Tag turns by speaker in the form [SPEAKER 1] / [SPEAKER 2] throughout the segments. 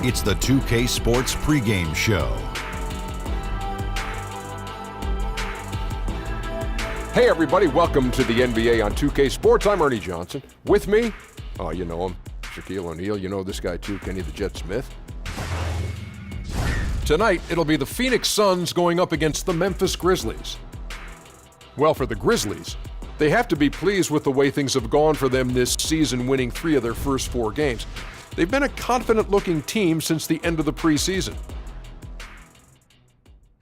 [SPEAKER 1] It's the 2K Sports Pregame Show.
[SPEAKER 2] Hey everybody, welcome to the NBA on 2K Sports. I'm Ernie Johnson. With me, oh you know him, Shaquille O'Neal. You know this guy too, Kenny the Jet Smith. Tonight, it'll be the Phoenix Suns going up against the Memphis Grizzlies. Well, for the Grizzlies, they have to be pleased with the way things have gone for them this season, winning 3 of their first 4 games. They've been a confident-looking team since the end of the preseason.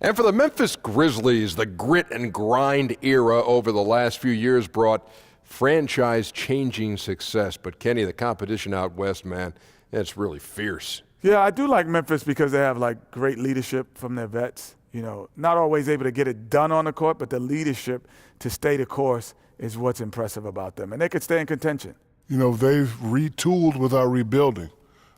[SPEAKER 2] And for the Memphis Grizzlies, the grit and grind era over the last few years brought franchise-changing success. But Kenny, the competition out west, man, it's really fierce.
[SPEAKER 3] Yeah, I do like Memphis because they have like great leadership from their vets. You know, not always able to get it done on the court, but the leadership to stay the course is what's impressive about them. And they could stay in contention.
[SPEAKER 4] You know, they've retooled without rebuilding.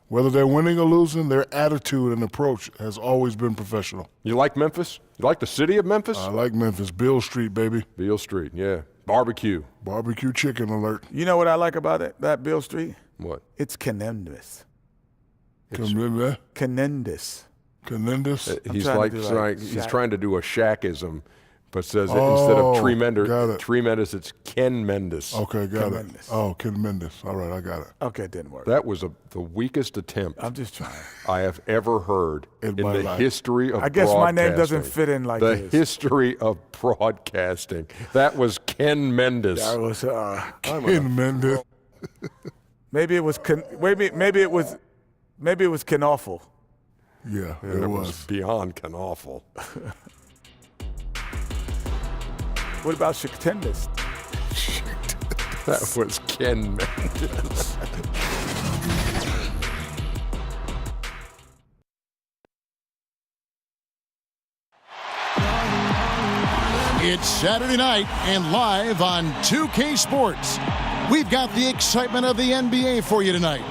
[SPEAKER 4] Whether they're winning or losing, their attitude and approach has always been professional.
[SPEAKER 2] You like Memphis? You like the city of Memphis?
[SPEAKER 4] I like Memphis. Beale Street, baby.
[SPEAKER 2] Beale Street, yeah. Barbecue.
[SPEAKER 4] Barbecue chicken alert.
[SPEAKER 3] You know what I like about it, that Beale Street?
[SPEAKER 2] What?
[SPEAKER 3] It's Canendous.
[SPEAKER 4] Canendous.
[SPEAKER 3] Canendous.
[SPEAKER 2] He's trying to do a Shaqism, but says instead of tremendous, it's Ken Mendes.
[SPEAKER 4] Okay, got it. Oh, Ken Mendes. All right, I got it.
[SPEAKER 3] Okay, it didn't work.
[SPEAKER 2] That was the weakest attempt
[SPEAKER 3] I'm just trying.
[SPEAKER 2] I have ever heard in the
[SPEAKER 4] life.
[SPEAKER 2] history of
[SPEAKER 3] I guess my name doesn't
[SPEAKER 2] broadcasting.
[SPEAKER 3] fit in like
[SPEAKER 2] the
[SPEAKER 3] this.
[SPEAKER 2] history of broadcasting. That was Ken Mendes.
[SPEAKER 3] That was
[SPEAKER 4] Ken Mendes.
[SPEAKER 3] maybe it was maybe it was Knawful.
[SPEAKER 4] Yeah,
[SPEAKER 2] And
[SPEAKER 4] it
[SPEAKER 2] was
[SPEAKER 4] was.
[SPEAKER 2] beyond canawful.
[SPEAKER 3] What about Shaqtendous?
[SPEAKER 2] That was Ken Mendes.
[SPEAKER 5] It's Saturday night and live on 2K Sports. We've got the excitement of the NBA for you tonight.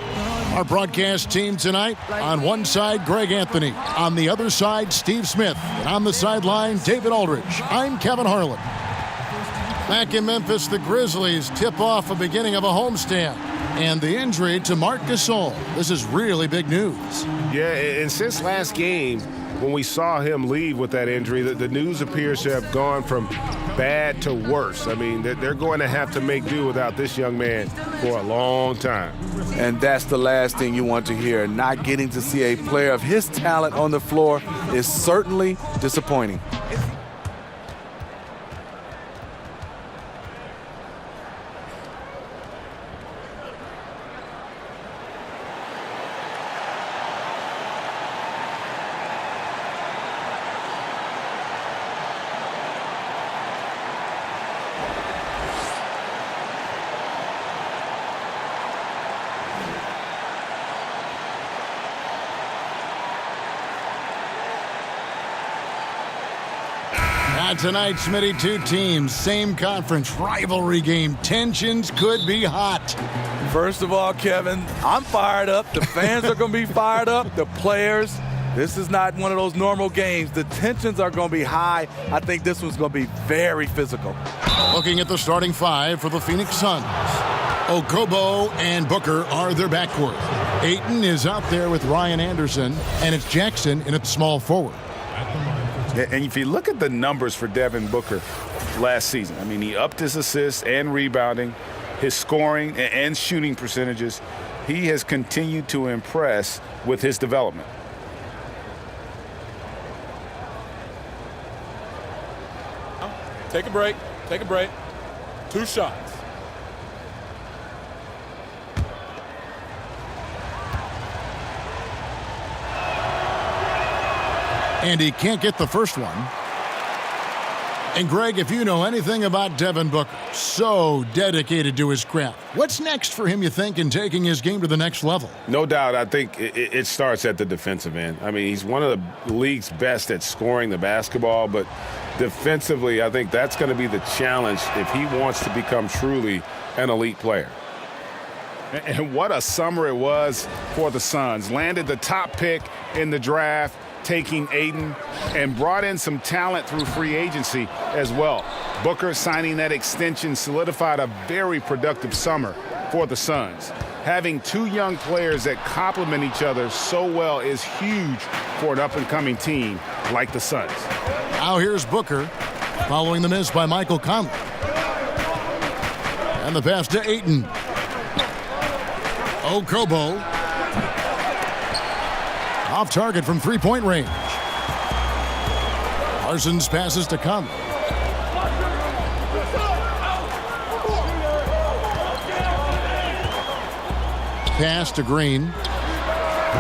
[SPEAKER 5] Our broadcast team tonight, on one side, Greg Anthony. On the other side, Steve Smith. And on the sideline, David Aldridge. I'm Kevin Harlan. Back in Memphis, the Grizzlies tip off a beginning of a homestand. And the injury to Marc Gasol. This is really big news.
[SPEAKER 6] Yeah, and since last game, when we saw him leave with that injury, the news appears to have gone from bad to worse. I mean, they're going to have to make do without this young man for a long time.
[SPEAKER 7] And that's the last thing you want to hear. Not getting to see a player of his talent on the floor is certainly disappointing.
[SPEAKER 5] Tonight, Smitty, 2 teams, same conference, rivalry game. Tensions could be hot.
[SPEAKER 7] First of all, Kevin, I'm fired up. The fans are going to be fired up. The players. This is not one of those normal games. The tensions are going to be high. I think this one's going to be very physical.
[SPEAKER 5] Looking at the starting 5 for the Phoenix Suns. Okobo and Booker are their backcourt. Ayton is out there with Ryan Anderson, and it's Jackson in at small forward.
[SPEAKER 6] And if you look at the numbers for Devin Booker last season, I mean, he upped his assists and rebounding, his scoring and shooting percentages. He has continued to impress with his development.
[SPEAKER 8] Take a break. 2 shots.
[SPEAKER 5] And he can't get the first one. And Greg, if you know anything about Devin Booker, so dedicated to his craft. What's next for him, you think, in taking his game to the next level?
[SPEAKER 6] No doubt. I think it starts at the defensive end. I mean, he's one of the league's best at scoring the basketball, but defensively, I think that's going to be the challenge if he wants to become truly an elite player. And what a summer it was for the Suns. Landed the top pick in the draft, taking Ayton, and brought in some talent through free agency as well. Booker signing that extension solidified a very productive summer for the Suns. Having two young players that complement each other so well is huge for an up-and-coming team like the Suns.
[SPEAKER 5] Now here's Booker, following the miss by Michael Conley. And the pass to Ayton. Okobo. Off target from three-point range. Parsons passes to Conley. Pass to Green.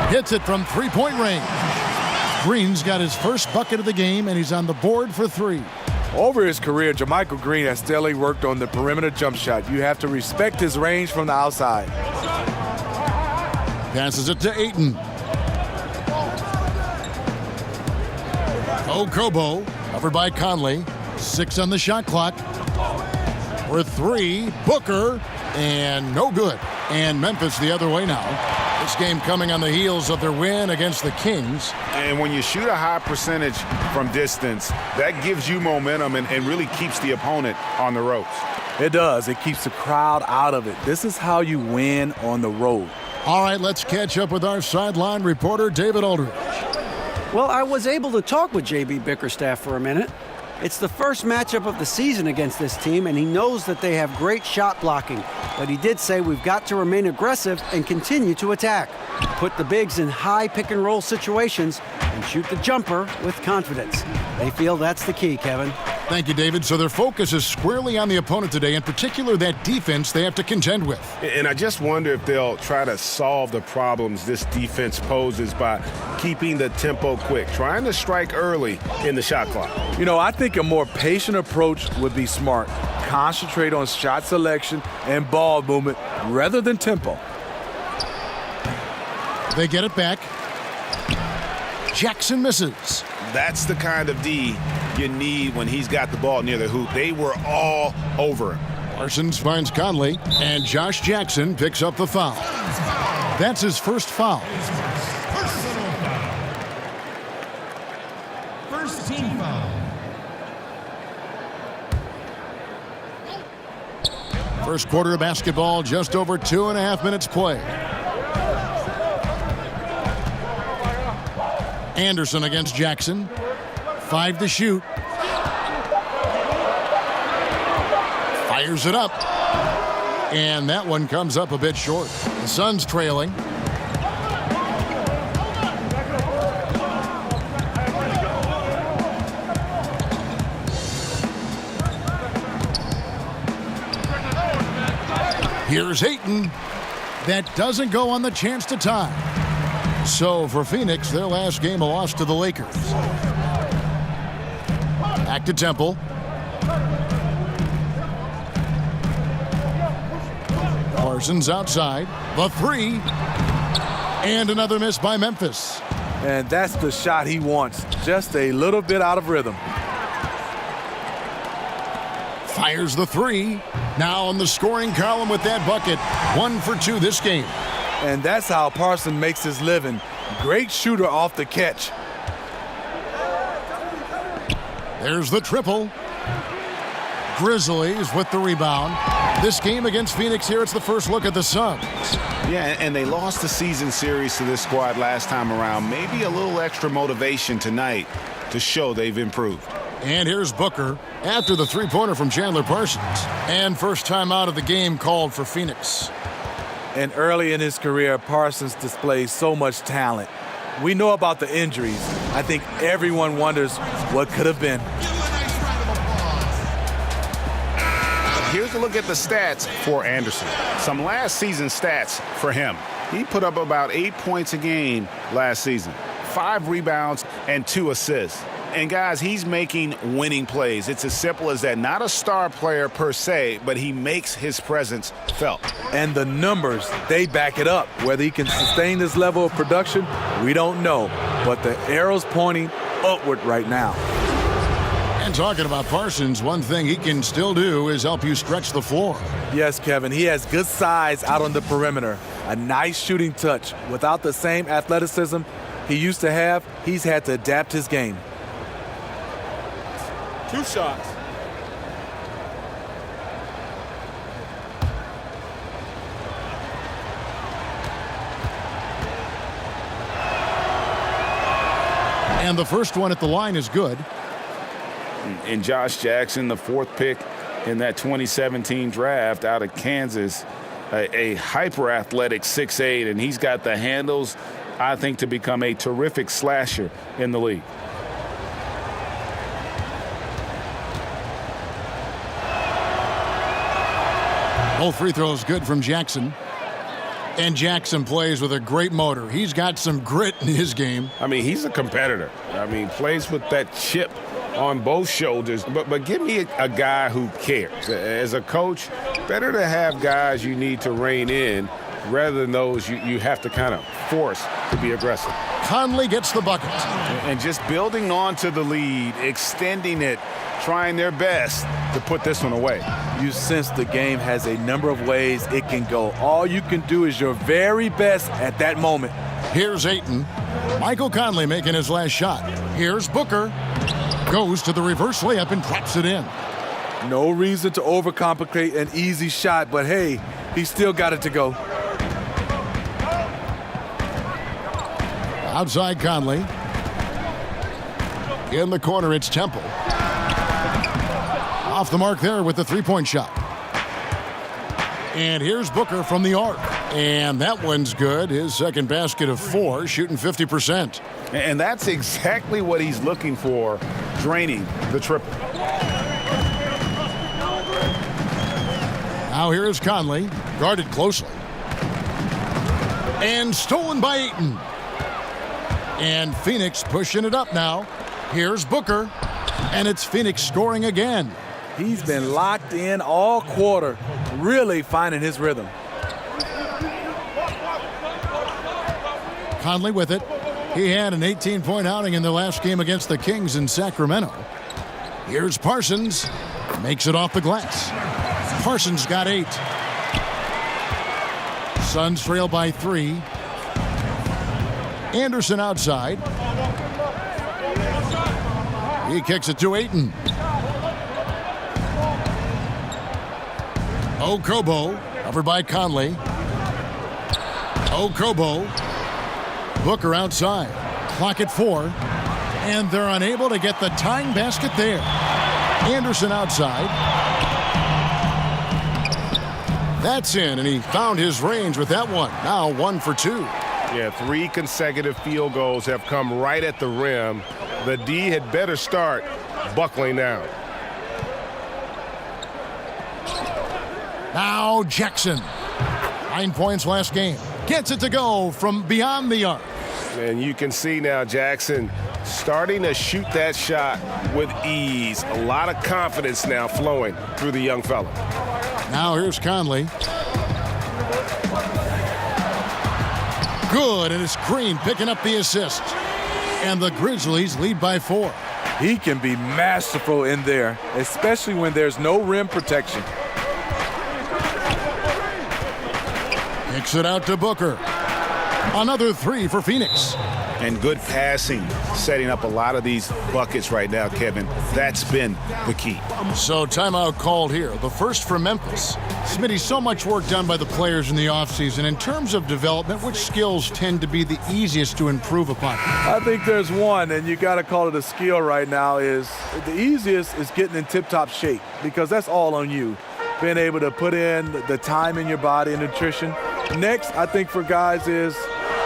[SPEAKER 5] Hits it from three-point range. Green's got his first bucket of the game, and he's on the board for three.
[SPEAKER 7] Over his career, JaMychal Green has steadily worked on the perimeter jump shot. You have to respect his range from the outside.
[SPEAKER 5] Passes it to Ayton. Okobo, covered by Conley. 6 on the shot clock. For three, Booker, and no good. And Memphis the other way now. This game coming on the heels of their win against the Kings.
[SPEAKER 6] And when you shoot a high percentage from distance, that gives you momentum and really keeps the opponent on the ropes.
[SPEAKER 7] It does. It keeps the crowd out of it. This is how you win on the road.
[SPEAKER 5] All right, let's catch up with our sideline reporter, David Aldridge.
[SPEAKER 9] Well, I was able to talk with J.B. Bickerstaff for a minute. It's the first matchup of the season against this team, and he knows that they have great shot blocking. But he did say we've got to remain aggressive and continue to attack. Put the bigs in high pick-and-roll situations and shoot the jumper with confidence. They feel that's the key, Kevin.
[SPEAKER 5] Thank you, David. So their focus is squarely on the opponent today, in particular that defense they have to contend with.
[SPEAKER 6] And I just wonder if they'll try to solve the problems this defense poses by keeping the tempo quick, trying to strike early in the shot clock.
[SPEAKER 7] You know, I think a more patient approach would be smart. Concentrate on shot selection and ball movement rather than tempo.
[SPEAKER 5] They get it back. Jackson misses.
[SPEAKER 6] That's the kind of D you need when he's got the ball near the hoop. They were all over him.
[SPEAKER 5] Parsons finds Conley, and Josh Jackson picks up the foul. That's his first foul.
[SPEAKER 10] First team foul.
[SPEAKER 5] First quarter of basketball, just over 2.5 minutes play. Anderson against Jackson. 5 to shoot. Fires it up. And that one comes up a bit short. The Suns trailing. Here's Ayton. That doesn't go on the chance to tie. So for Phoenix, their last game a loss to the Lakers. Back to Temple. Parsons outside. The three. And another miss by Memphis.
[SPEAKER 7] And that's the shot he wants. Just a little bit out of rhythm.
[SPEAKER 5] Fires the three. Now on the scoring column with that bucket. 1 for 2 this game.
[SPEAKER 7] And that's how Parsons makes his living. Great shooter off the catch.
[SPEAKER 5] There's the triple. Grizzlies with the rebound. This game against Phoenix here, it's the first look at the Suns.
[SPEAKER 6] Yeah, and they lost the season series to this squad last time around. Maybe a little extra motivation tonight to show they've improved.
[SPEAKER 5] And here's Booker after the three-pointer from Chandler Parsons. And first time out of the game called for Phoenix.
[SPEAKER 7] And early in his career, Parsons displays so much talent. We know about the injuries. I think everyone wonders what could have been.
[SPEAKER 6] Here's a look at the stats for Anderson. Some last season stats for him. He put up about 8 points a game last season, 5 rebounds, and 2 assists. And guys, he's making winning plays. It's as simple as that. Not a star player per se, but he makes his presence felt.
[SPEAKER 7] And the numbers, they back it up. Whether he can sustain this level of production, we don't know. But the arrow's pointing upward right now.
[SPEAKER 5] And talking about Parsons, one thing he can still do is help you stretch the floor.
[SPEAKER 7] Yes, Kevin, he has good size out on the perimeter. A nice shooting touch. Without the same athleticism he used to have, he's had to adapt his game.
[SPEAKER 8] 2 shots.
[SPEAKER 5] And the first one at the line is good.
[SPEAKER 6] And Josh Jackson, the 4th pick in that 2017 draft out of Kansas, a hyper-athletic 6'8", and he's got the handles, I think, to become a terrific slasher in the league.
[SPEAKER 5] Both free throws good from Jackson. And Jackson plays with a great motor. He's got some grit in his game.
[SPEAKER 6] I mean, he's a competitor. I mean, plays with that chip on both shoulders. But give me a guy who cares. As a coach, better to have guys you need to rein in rather than those you have to kind of force to be aggressive.
[SPEAKER 5] Conley gets the bucket.
[SPEAKER 10] And just building on to the lead, extending it, trying their best to put this one away.
[SPEAKER 7] You sense the game has a number of ways it can go. All you can do is your very best at that moment.
[SPEAKER 5] Here's Ayton. Michael Conley making his last shot. Here's Booker. Goes to the reverse layup and drops it in.
[SPEAKER 7] No reason to overcomplicate an easy shot, but hey, he still got it to go.
[SPEAKER 5] Outside Conley. In the corner, it's Temple. Off the mark there with the three-point shot. And here's Booker from the arc. And that one's good. His second basket of 4, shooting 50%.
[SPEAKER 10] And that's exactly what he's looking for, draining the triple.
[SPEAKER 5] Now here's Conley, guarded closely. And stolen by Ayton. And Phoenix pushing it up now. Here's Booker. And it's Phoenix scoring again.
[SPEAKER 7] He's been locked in all quarter, really finding his rhythm.
[SPEAKER 5] Conley with it. He had an 18-point outing in the last game against the Kings in Sacramento. Here's Parsons. Makes it off the glass. Parsons got 8. Suns trail by 3. Anderson outside. He kicks it to Ayton. Okobo, covered by Conley. Okobo. Booker outside. Clock at 4. And they're unable to get the tying basket there. Anderson outside. That's in, and he found his range with that one. Now 1 for 2.
[SPEAKER 6] Yeah, 3 consecutive field goals have come right at the rim. The D had better start buckling down.
[SPEAKER 5] Now Jackson. 9 points last game. Gets it to go from beyond the arc.
[SPEAKER 6] And you can see now Jackson starting to shoot that shot with ease. A lot of confidence now flowing through the young fella.
[SPEAKER 5] Now here's Conley. Good, and it's Green picking up the assist. And the Grizzlies lead by 4.
[SPEAKER 7] He can be masterful in there, especially when there's no rim protection.
[SPEAKER 5] Kicks it out to Booker. Another 3 for Phoenix.
[SPEAKER 10] And good passing, setting up a lot of these buckets right now, Kevin. That's been the key.
[SPEAKER 5] So timeout called here. The first for Memphis. Smitty, so much work done by the players in the offseason. In terms of development, which skills tend to be the easiest to improve upon?
[SPEAKER 7] I think there's one, and you got to call it a skill right now, is the easiest is getting in tip-top shape, because that's all on you. Being able to put in the time in your body and nutrition. Next, I think for guys is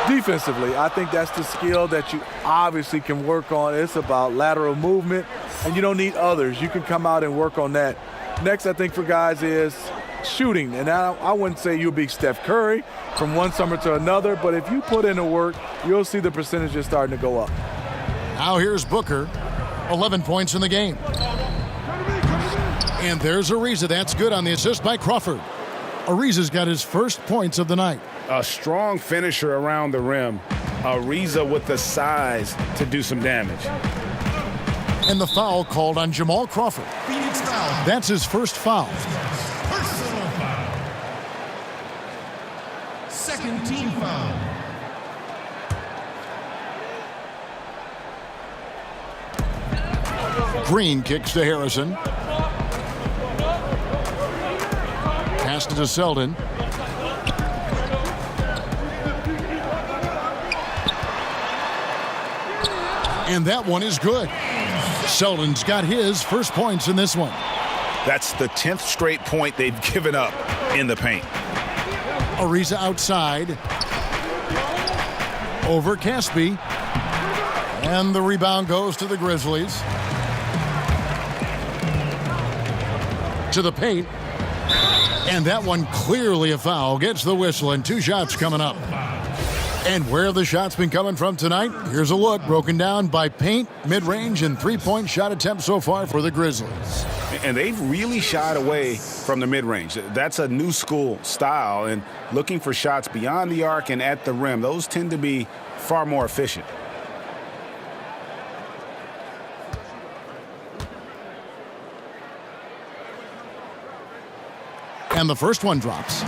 [SPEAKER 7] defensively. I think that's the skill that you obviously can work on. It's about lateral movement, and you don't need others. You can come out and work on that. Next, I think for guys is shooting. And I wouldn't say you'll be Steph Curry from one summer to another, but if you put in the work, you'll see the percentages starting to go up.
[SPEAKER 5] Now here's Booker. 11 points in the game. And there's Ariza. That's good on the assist by Crawford. Ariza's got his first points of the night.
[SPEAKER 6] A strong finisher around the rim. Ariza with the size to do some damage.
[SPEAKER 5] And the foul called on Jamal Crawford.
[SPEAKER 11] Phoenix foul.
[SPEAKER 5] That's his first foul.
[SPEAKER 11] Personal foul. Second team foul.
[SPEAKER 5] Green kicks to Harrison. Pass to Selden. And that one is good. Selden's got his first points in this one.
[SPEAKER 10] That's the 10th straight point they've given up in the paint.
[SPEAKER 5] Ariza outside. Over Caspi. And the rebound goes to the Grizzlies. To the paint. And that one clearly a foul. Gets the whistle, and 2 shots coming up. And where have the shots been coming from tonight? Here's a look broken down by paint, mid-range, and three-point shot attempts so far for the Grizzlies.
[SPEAKER 10] And they've really shied away from the mid-range. That's a new school style, and looking for shots beyond the arc and at the rim. Those tend to be far more efficient.
[SPEAKER 5] And the first one drops.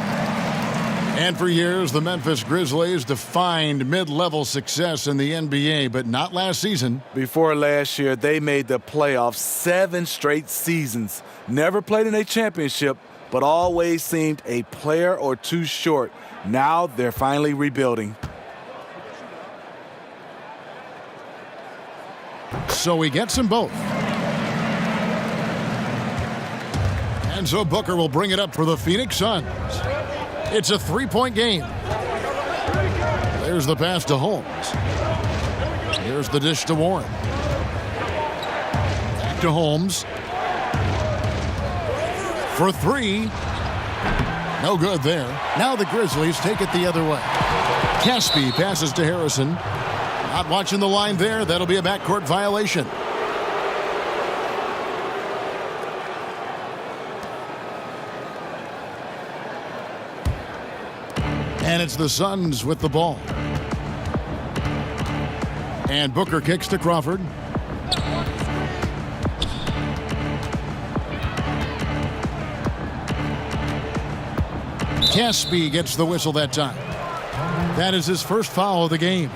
[SPEAKER 5] And for years, the Memphis Grizzlies defined mid-level success in the NBA, but not last season.
[SPEAKER 7] Before last year, they made the playoffs 7 straight seasons. Never played in a championship, but always seemed a player or 2 short. Now they're finally rebuilding.
[SPEAKER 5] So he gets them both. And so Booker will bring it up for the Phoenix Suns. It's a 3-point game. There's the pass to Holmes. Here's the dish to Warren. Back to Holmes. For 3. No good there. Now the Grizzlies take it the other way. Caspi passes to Harrison. Not watching the line there. That'll be a backcourt violation. And it's the Suns with the ball. And Booker kicks to Crawford. Caspi gets the whistle that time. That is his first foul of the game.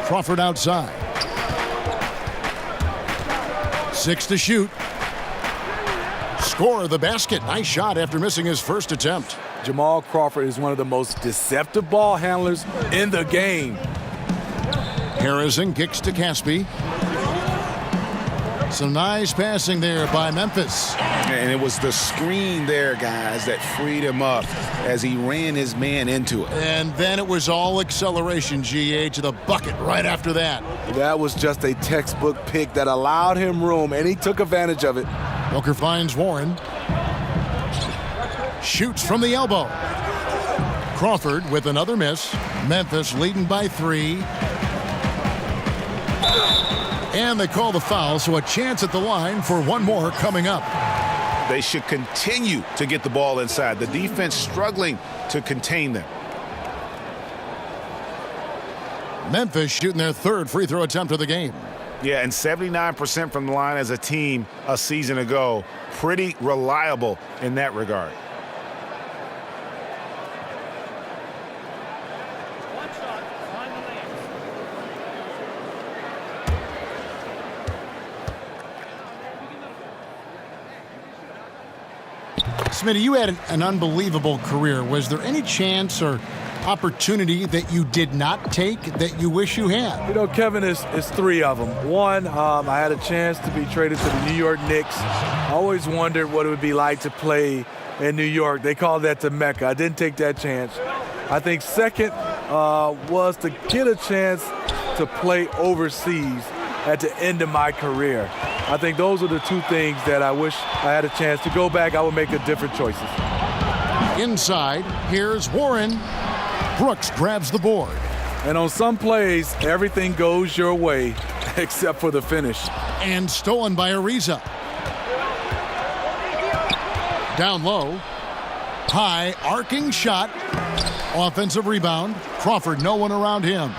[SPEAKER 5] Crawford outside. 6 to shoot. Score the basket. Nice shot after missing his first attempt.
[SPEAKER 7] Jamal Crawford is one of the most deceptive ball handlers in the game.
[SPEAKER 5] Harrison kicks to Caspi. Some nice passing there by Memphis.
[SPEAKER 10] And it was the screen there, guys, that freed him up as he ran his man into it.
[SPEAKER 5] And then it was all acceleration, GA, to the bucket right after that.
[SPEAKER 7] That was just a textbook pick that allowed him room, and he took advantage of it.
[SPEAKER 5] Booker finds Warren. Shoots from the elbow. Crawford with another miss. Memphis leading by 3. And they call the foul, so a chance at the line for one more coming up.
[SPEAKER 10] They should continue to get the ball inside. The defense struggling to contain them.
[SPEAKER 5] Memphis shooting their 3rd free throw attempt of the game.
[SPEAKER 10] Yeah, and 79% from the line as a team a season ago. Pretty reliable in that regard.
[SPEAKER 5] Smitty, you had an unbelievable career. Was there any chance or opportunity that you did not take that you wish you had?
[SPEAKER 7] You know, Kevin, it's 3 of them. One, I had a chance to be traded to the New York Knicks. I always wondered what it would be like to play in New York. They call that the Mecca. I didn't take that chance. I think second was to get a chance to play overseas at the end of my career. I think those are the 2 things that I wish I had a chance to go back. I would make different choices.
[SPEAKER 5] Inside, here's Warren. Brooks grabs the board.
[SPEAKER 7] And on some plays, everything goes your way except for the finish.
[SPEAKER 5] And stolen by Ariza. Down low. High, arcing shot. Offensive rebound. Crawford, no one around him.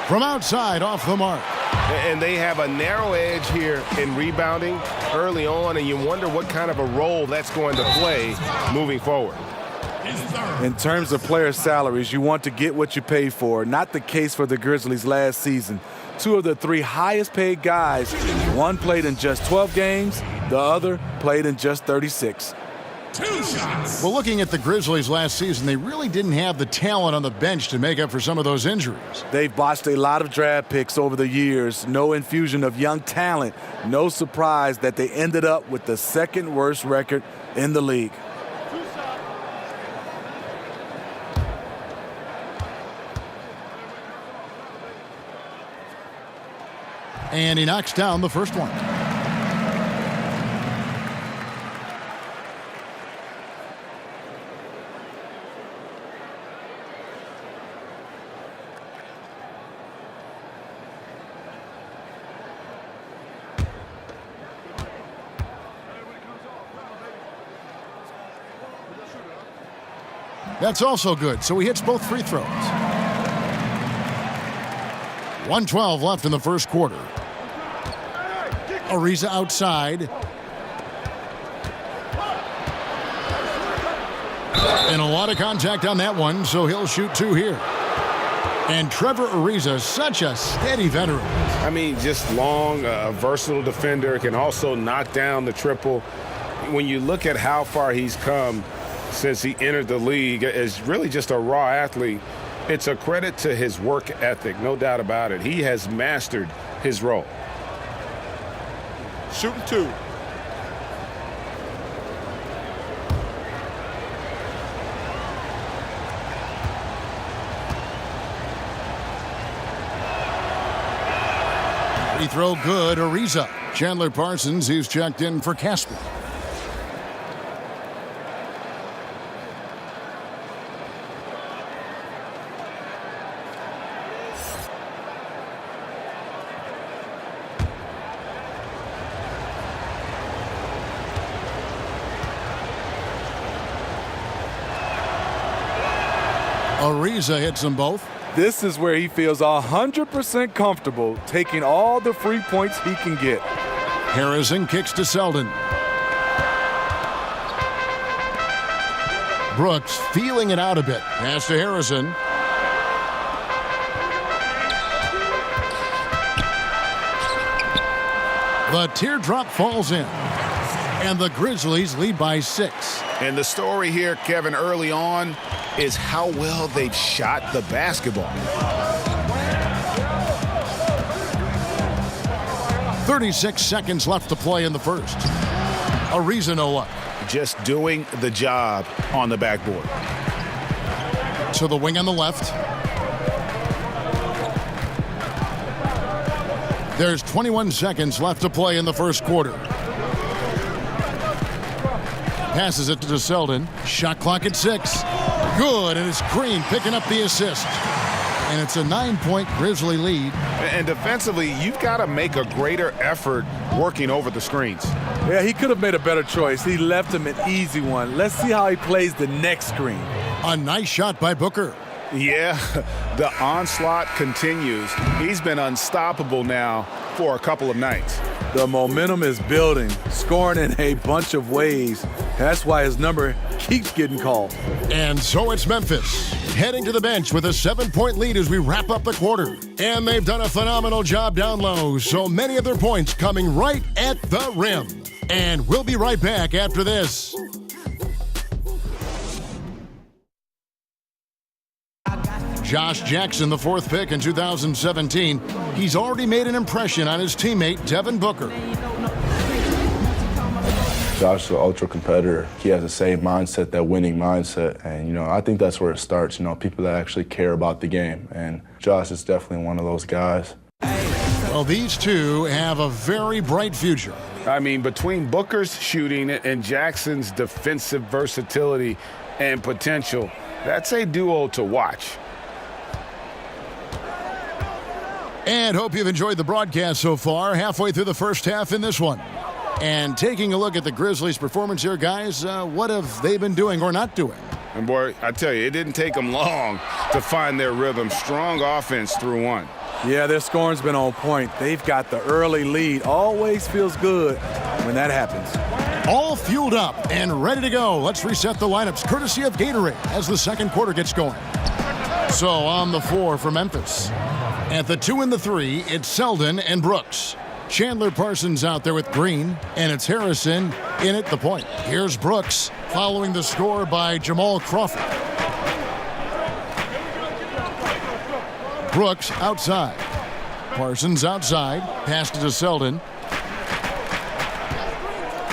[SPEAKER 5] From outside, off the mark.
[SPEAKER 6] And they have a narrow edge here in rebounding early on, and you wonder what kind of a role that's going to play moving forward.
[SPEAKER 7] In terms of player salaries, you want to get what you pay for. Not the case for the Grizzlies last season. 2 of the 3 highest paid guys, one played in just 12 games, The other played in just 36.
[SPEAKER 11] 2 shots.
[SPEAKER 5] Well, looking at the Grizzlies last season, they really didn't have the talent on the bench to make up for some of those injuries.
[SPEAKER 7] They've botched a lot of draft picks over the years. No infusion of young talent. No surprise that they ended up with the second worst record in the league.
[SPEAKER 5] And he knocks down the first one. That's also good, so he hits both free throws. 1:12 left in the first quarter. Ariza outside. And a lot of contact on that one, so he'll shoot 2 here. And Trevor Ariza, such a steady veteran.
[SPEAKER 6] I mean, just long, versatile defender, can also knock down the triple. When you look at how far he's come since he entered the league as really just a raw athlete, it's a credit to his work ethic, no doubt about it. He has mastered his role.
[SPEAKER 8] Shooting 2.
[SPEAKER 5] Free throw good, Ariza. Chandler Parsons, he's checked in for Casper. Ariza hits them both.
[SPEAKER 7] This is where he feels 100% comfortable taking all the free points he can get.
[SPEAKER 5] Harrison kicks to Selden. Brooks feeling it out a bit. Pass to Harrison. The teardrop falls in. And the Grizzlies lead by 6.
[SPEAKER 10] And the story here, Kevin, early on is how well they've shot the basketball.
[SPEAKER 5] 36 seconds left to play in the first. Ariza no luck.
[SPEAKER 10] Just doing the job on the backboard.
[SPEAKER 5] To the wing on the left. There's 21 seconds left to play in the first quarter. Passes it to Selden. Shot clock at 6. Good, and it's Green picking up the assist. And it's a 9-point Grizzly lead.
[SPEAKER 6] And defensively, you've got to make a greater effort working over the screens.
[SPEAKER 7] Yeah, he could have made a better choice. He left him an easy one. Let's see how he plays the next screen.
[SPEAKER 5] A nice shot by Booker.
[SPEAKER 10] Yeah, the onslaught continues. He's been unstoppable now for a couple of nights.
[SPEAKER 7] The momentum is building, scoring in a bunch of ways. That's why his number keeps getting called.
[SPEAKER 5] And so it's Memphis, heading to the bench with a 7-point lead as we wrap up the quarter. And they've done a phenomenal job down low, so many of their points coming right at the rim. And we'll be right back after this. Josh Jackson, the 4th pick in 2017. He's already made an impression on his teammate, Devin Booker.
[SPEAKER 12] Josh is an ultra competitor. He has the same mindset, that winning mindset. And, I think that's where it starts, people that actually care about the game. And Josh is definitely one of those guys.
[SPEAKER 5] Well, these two have a very bright future.
[SPEAKER 6] I mean, between Booker's shooting and Jackson's defensive versatility and potential, that's a duo to watch.
[SPEAKER 5] And hope you've enjoyed the broadcast so far. Halfway through the first half in this one. And taking a look at the Grizzlies' performance here, guys, what have they been doing or not doing?
[SPEAKER 6] And, boy, I tell you, it didn't take them long to find their rhythm. Strong offense through one.
[SPEAKER 7] Yeah, their scoring's been on point. They've got the early lead. Always feels good when that happens.
[SPEAKER 5] All fueled up and ready to go. Let's reset the lineups courtesy of Gatorade as the second quarter gets going. So on the 4 for Memphis. At the 2 and the 3, it's Selden and Brooks. Chandler Parsons out there with Green, and it's Harrison in at the point. Here's Brooks following the score by Jamal Crawford. Brooks outside. Parsons outside. Passed it to Selden.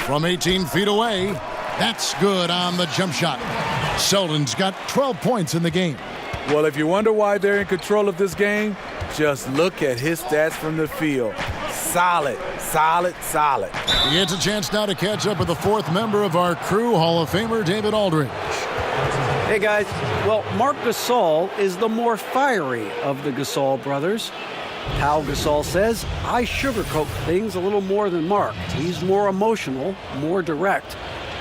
[SPEAKER 5] From 18 feet away. That's good on the jump shot. Selden's got 12 points in the game.
[SPEAKER 7] Well, if you wonder why they're in control of this game, just look at his stats from the field. Solid, solid, solid.
[SPEAKER 5] He gets a chance now to catch up with the fourth member of our crew, Hall of Famer David Aldridge.
[SPEAKER 9] Hey, guys. Well, Marc Gasol is the more fiery of the Gasol brothers. Pal Gasol says, I sugarcoat things a little more than Marc. He's more emotional, more direct.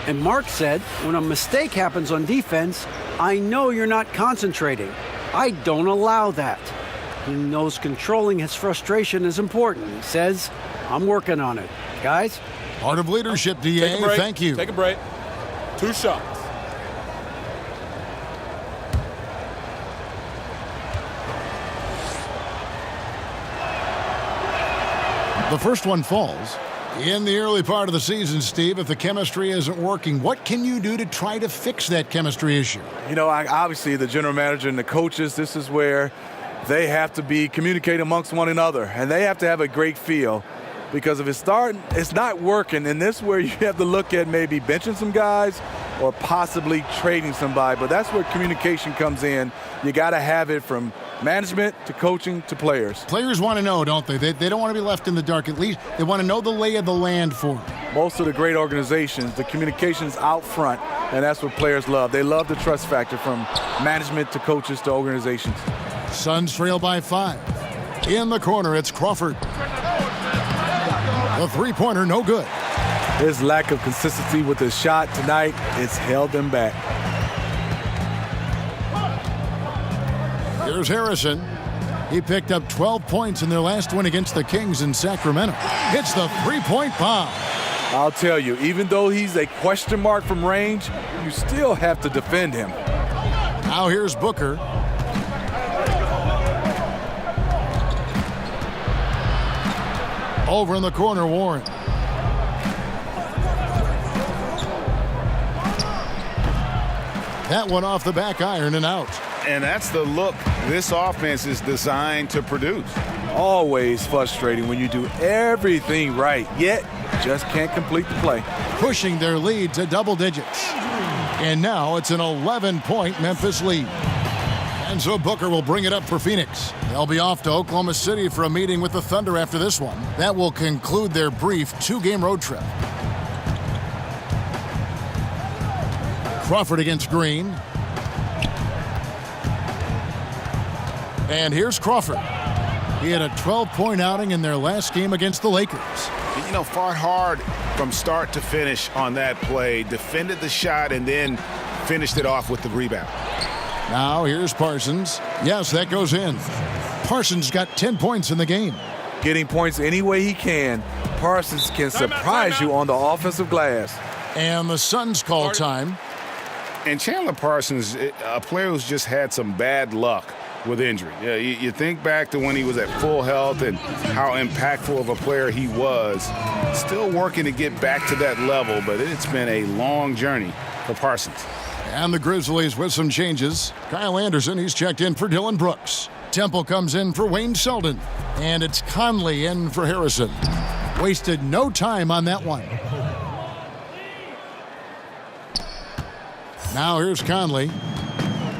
[SPEAKER 9] And Marc said, when a mistake happens on defense, I know you're not concentrating. I don't allow that. He knows controlling his frustration is important. He says, I'm working on it. Guys?
[SPEAKER 5] Part of leadership, DA. Thank you.
[SPEAKER 8] Take a break. 2 shots.
[SPEAKER 5] The first one falls. In the early part of the season, Steve, if the chemistry isn't working, what can you do to try to fix that chemistry issue?
[SPEAKER 7] You know, obviously the general manager and the coaches, this is where they have to be communicating amongst one another, and they have to have a great feel, because if it's not working, and this is where you have to look at maybe benching some guys or possibly trading somebody. But that's where communication comes in. You got to have it from management to coaching to players.
[SPEAKER 5] Players want to know, don't they? They don't want to be left in the dark. At least they want to know the lay of the land for them.
[SPEAKER 7] Most of the great organizations, the communication's out front, and that's what players love. They love the trust factor from management to coaches to organizations.
[SPEAKER 5] Suns trail by 5. In the corner, it's Crawford. The three-pointer, no good.
[SPEAKER 7] His lack of consistency with his shot tonight has held them back.
[SPEAKER 5] Here's Harrison. He picked up 12 points in their last win against the Kings in Sacramento. Hits the three-point bomb.
[SPEAKER 7] I'll tell you, even though he's a question mark from range, you still have to defend him.
[SPEAKER 5] Now here's Booker. Over in the corner, Warren. That one off the back iron and out.
[SPEAKER 10] And that's the look this offense is designed to produce.
[SPEAKER 7] Always frustrating when you do everything right, yet just can't complete the play.
[SPEAKER 5] Pushing their lead to double digits. And now it's an 11-point Memphis lead. And so Booker will bring it up for Phoenix. They'll be off to Oklahoma City for a meeting with the Thunder after this one. That will conclude their brief 2-game road trip. Crawford against Green. And here's Crawford. He had a 12-point outing in their last game against the Lakers.
[SPEAKER 10] You know, fought hard from start to finish on that play, defended the shot, and then finished it off with the rebound.
[SPEAKER 5] Now here's Parsons. Yes, that goes in. Parsons got 10 points in the game.
[SPEAKER 7] Getting points any way he can. Parsons can surprise you on the offensive glass.
[SPEAKER 5] And the Suns call time.
[SPEAKER 10] And Chandler Parsons, a player who's just had some bad luck with injury. Yeah, you think back to when he was at full health and how impactful of a player he was. Still working to get back to that level, but it's been a long journey for Parsons.
[SPEAKER 5] And the Grizzlies with some changes. Kyle Anderson, he's checked in for Dylan Brooks. Temple comes in for Wayne Selden. And it's Conley in for Harrison. Wasted no time on that one. Now here's Conley.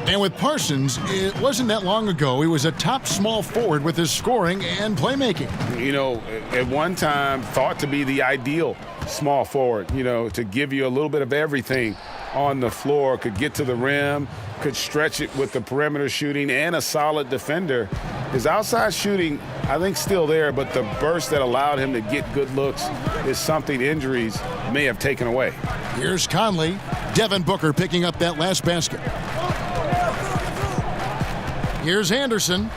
[SPEAKER 5] And with Parsons, it wasn't that long ago he was a top small forward with his scoring and playmaking.
[SPEAKER 6] You know, at one time thought to be the ideal small forward, you know, to give you a little bit of everything on the floor, could get to the rim, could stretch it with the perimeter shooting, and a solid defender. His outside shooting, I think, still there, but the burst that allowed him to get good looks is something injuries may have taken away.
[SPEAKER 5] Here's Conley. Devin Booker picking up that last basket. Here's Anderson.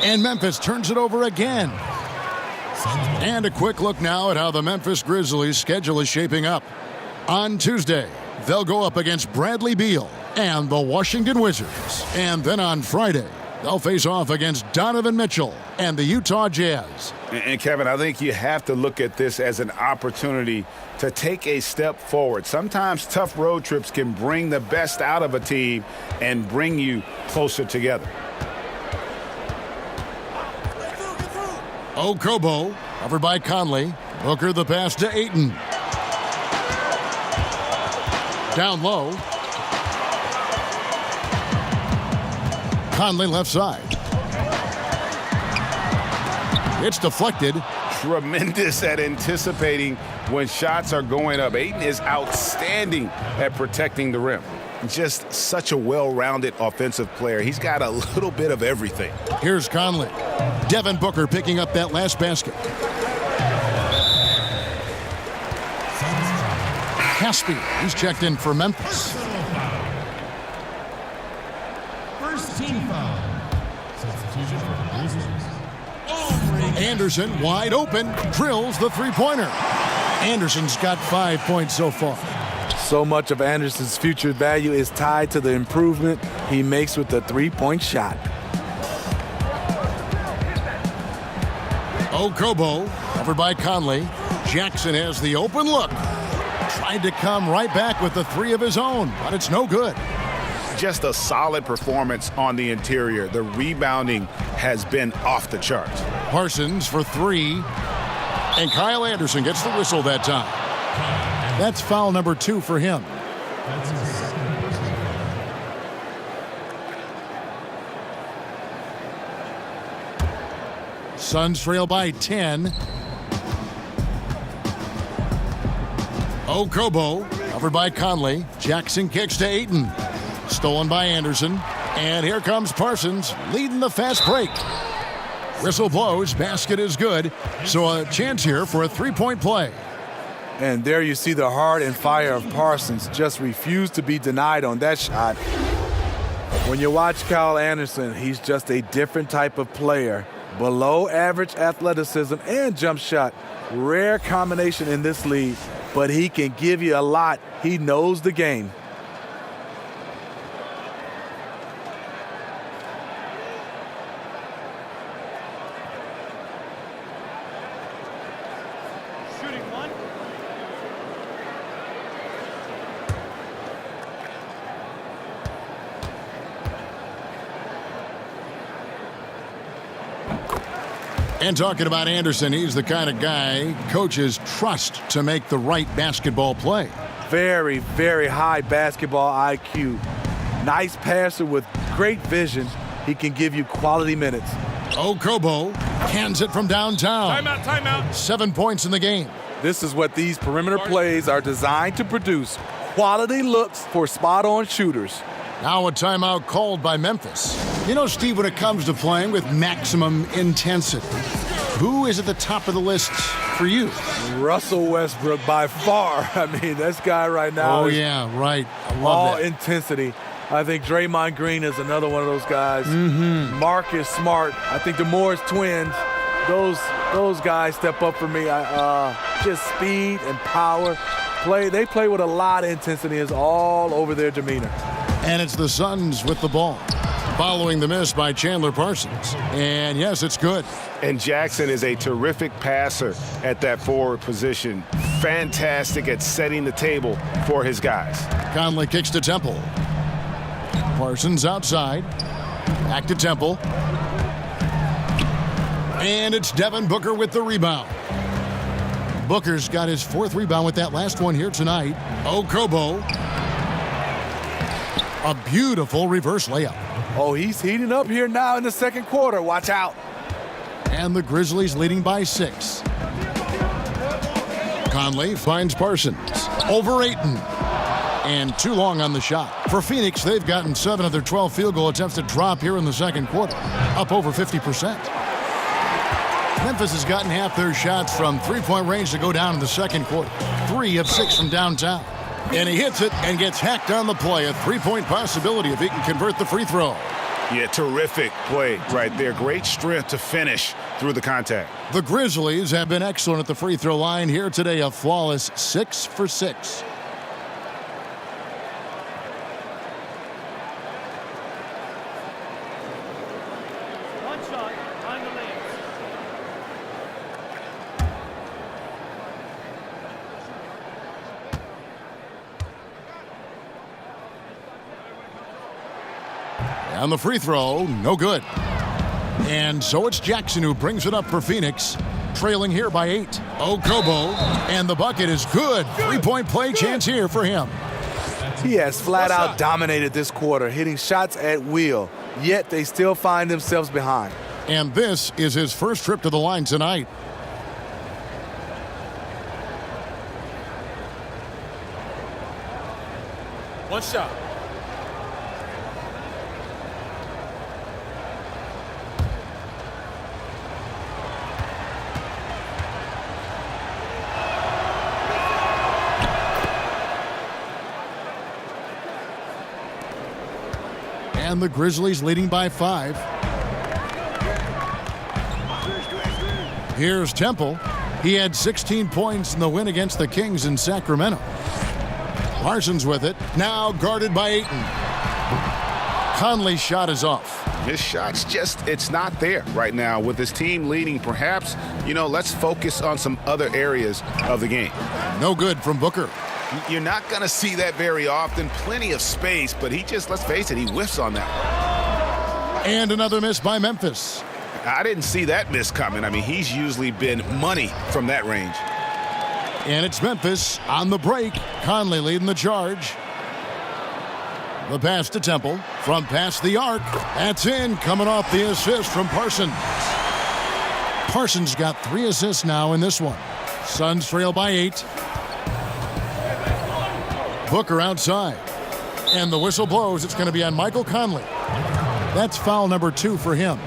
[SPEAKER 5] And Memphis turns it over again. And a quick look now at how the Memphis Grizzlies' schedule is shaping up. On Tuesday, they'll go up against Bradley Beal and the Washington Wizards. And then on Friday, They'll face off against Donovan Mitchell and the Utah Jazz.
[SPEAKER 10] And Kevin, I think you have to look at this as an opportunity to take a step forward. Sometimes tough road trips can bring the best out of a team and bring you closer together.
[SPEAKER 5] Okobo, covered by Conley. Booker the pass to Ayton. Down low. Conley left side. It's deflected.
[SPEAKER 10] Tremendous at anticipating when shots are going up. Ayton is outstanding at protecting the rim. Just such a well-rounded offensive player. He's got a little bit of everything.
[SPEAKER 5] Here's Conley. Devin Booker picking up that last basket. Caspi, he's checked in for Memphis.
[SPEAKER 11] First team foul. Substitution for the Grizzlies.
[SPEAKER 5] Anderson wide open, drills the three-pointer. Anderson's got 5 points so far.
[SPEAKER 7] So much of Anderson's future value is tied to the improvement he makes with the three-point shot.
[SPEAKER 5] Okobo, covered by Conley. Jackson has the open look. Tried to come right back with the three of his own, but it's no good.
[SPEAKER 10] Just a solid performance on the interior. The rebounding has been off the charts.
[SPEAKER 5] Parsons for three, and Kyle Anderson gets the whistle that time. That's foul number 2 for him.
[SPEAKER 11] That's his second personal.
[SPEAKER 5] Suns trail by 10. Okobo, covered by Conley. Jackson kicks to Ayton. Stolen by Anderson. And here comes Parsons, leading the fast break. Whistle blows, basket is good. So a chance here for a three-point play.
[SPEAKER 7] And there you see the heart and fire of Parsons. Just refused to be denied on that shot. When you watch Kyle Anderson, he's just a different type of player. Below average athleticism and jump shot. Rare combination in this league, but he can give you a lot. He knows the game.
[SPEAKER 5] And talking about Anderson, he's the kind of guy coaches trust to make the right basketball play.
[SPEAKER 7] Very, very high basketball IQ. Nice passer with great vision. He can give you quality minutes.
[SPEAKER 5] Okobo hands it from downtown.
[SPEAKER 8] Timeout.
[SPEAKER 5] 7 points in the game.
[SPEAKER 7] This is what these perimeter plays are designed to produce. Quality looks for spot-on shooters.
[SPEAKER 5] Now a timeout called by Memphis. You know, Steve, when it comes to playing with maximum intensity, who is at the top of the list for you?
[SPEAKER 7] Russell Westbrook by far. I mean, this guy right now is
[SPEAKER 5] yeah, right. I love
[SPEAKER 7] all
[SPEAKER 5] that.
[SPEAKER 7] intensity. I think Draymond Green is another one of those guys. Marcus Smart. I think the Morris twins, those guys step up for me. Just speed and power. They play with a lot of intensity. It's all over their demeanor.
[SPEAKER 5] And it's the Suns with the ball, following the miss by Chandler Parsons. And yes, it's good.
[SPEAKER 10] And Jackson is a terrific passer at that forward position. Fantastic at setting the table for his guys.
[SPEAKER 5] Conley kicks to Temple. Parsons outside. Back to Temple. And it's Devin Booker with the rebound. Booker's got his 4th rebound with that last one here tonight. Okobo. A beautiful reverse layup.
[SPEAKER 7] Oh, he's heating up here now in the second quarter. Watch out.
[SPEAKER 5] And the Grizzlies leading by 6. Conley finds Parsons. Over Ayton. And too long on the shot. For Phoenix, they've gotten 7 of their 12 field goal attempts to drop here in the second quarter. Up over 50%. Memphis has gotten half their shots from three-point range to go down in the second quarter. 3 of 6 from downtown. And he hits it and gets hacked on the play. A three-point possibility if he can convert the free throw.
[SPEAKER 10] Yeah, terrific play right there. Great strength to finish through the contact.
[SPEAKER 5] The Grizzlies have been excellent at the free throw line here today. A flawless 6 for 6. And the free throw, no good. And so it's Jackson who brings it up for Phoenix, trailing here by 8. Okobo, and the bucket is good. Three-point play chance here for him.
[SPEAKER 7] He has flat out dominated this quarter, hitting shots at will, yet they still find themselves behind.
[SPEAKER 5] And this is his first trip to the line tonight.
[SPEAKER 8] One shot.
[SPEAKER 5] And the Grizzlies leading by 5. Here's Temple. He had 16 points in the win against the Kings in Sacramento. Parsons with it, now guarded by Ayton. Conley's shot is off.
[SPEAKER 10] His shot's just, it's not there right now. With his team leading, perhaps, let's focus on some other areas of the game.
[SPEAKER 5] No good from Booker.
[SPEAKER 10] You're not going to see that very often. Plenty of space, but he just, let's face it, he whiffs on that.
[SPEAKER 5] And another miss by Memphis.
[SPEAKER 10] I didn't see that miss coming. I mean, he's usually been money from that range.
[SPEAKER 5] And it's Memphis on the break. Conley leading the charge. The pass to Temple from past the arc. That's in, coming off the assist from Parsons. Parsons got 3 assists now in this one. Suns trail by 8. Booker outside. And the whistle blows. It's going to be on Michael Conley. That's foul number 2 for him.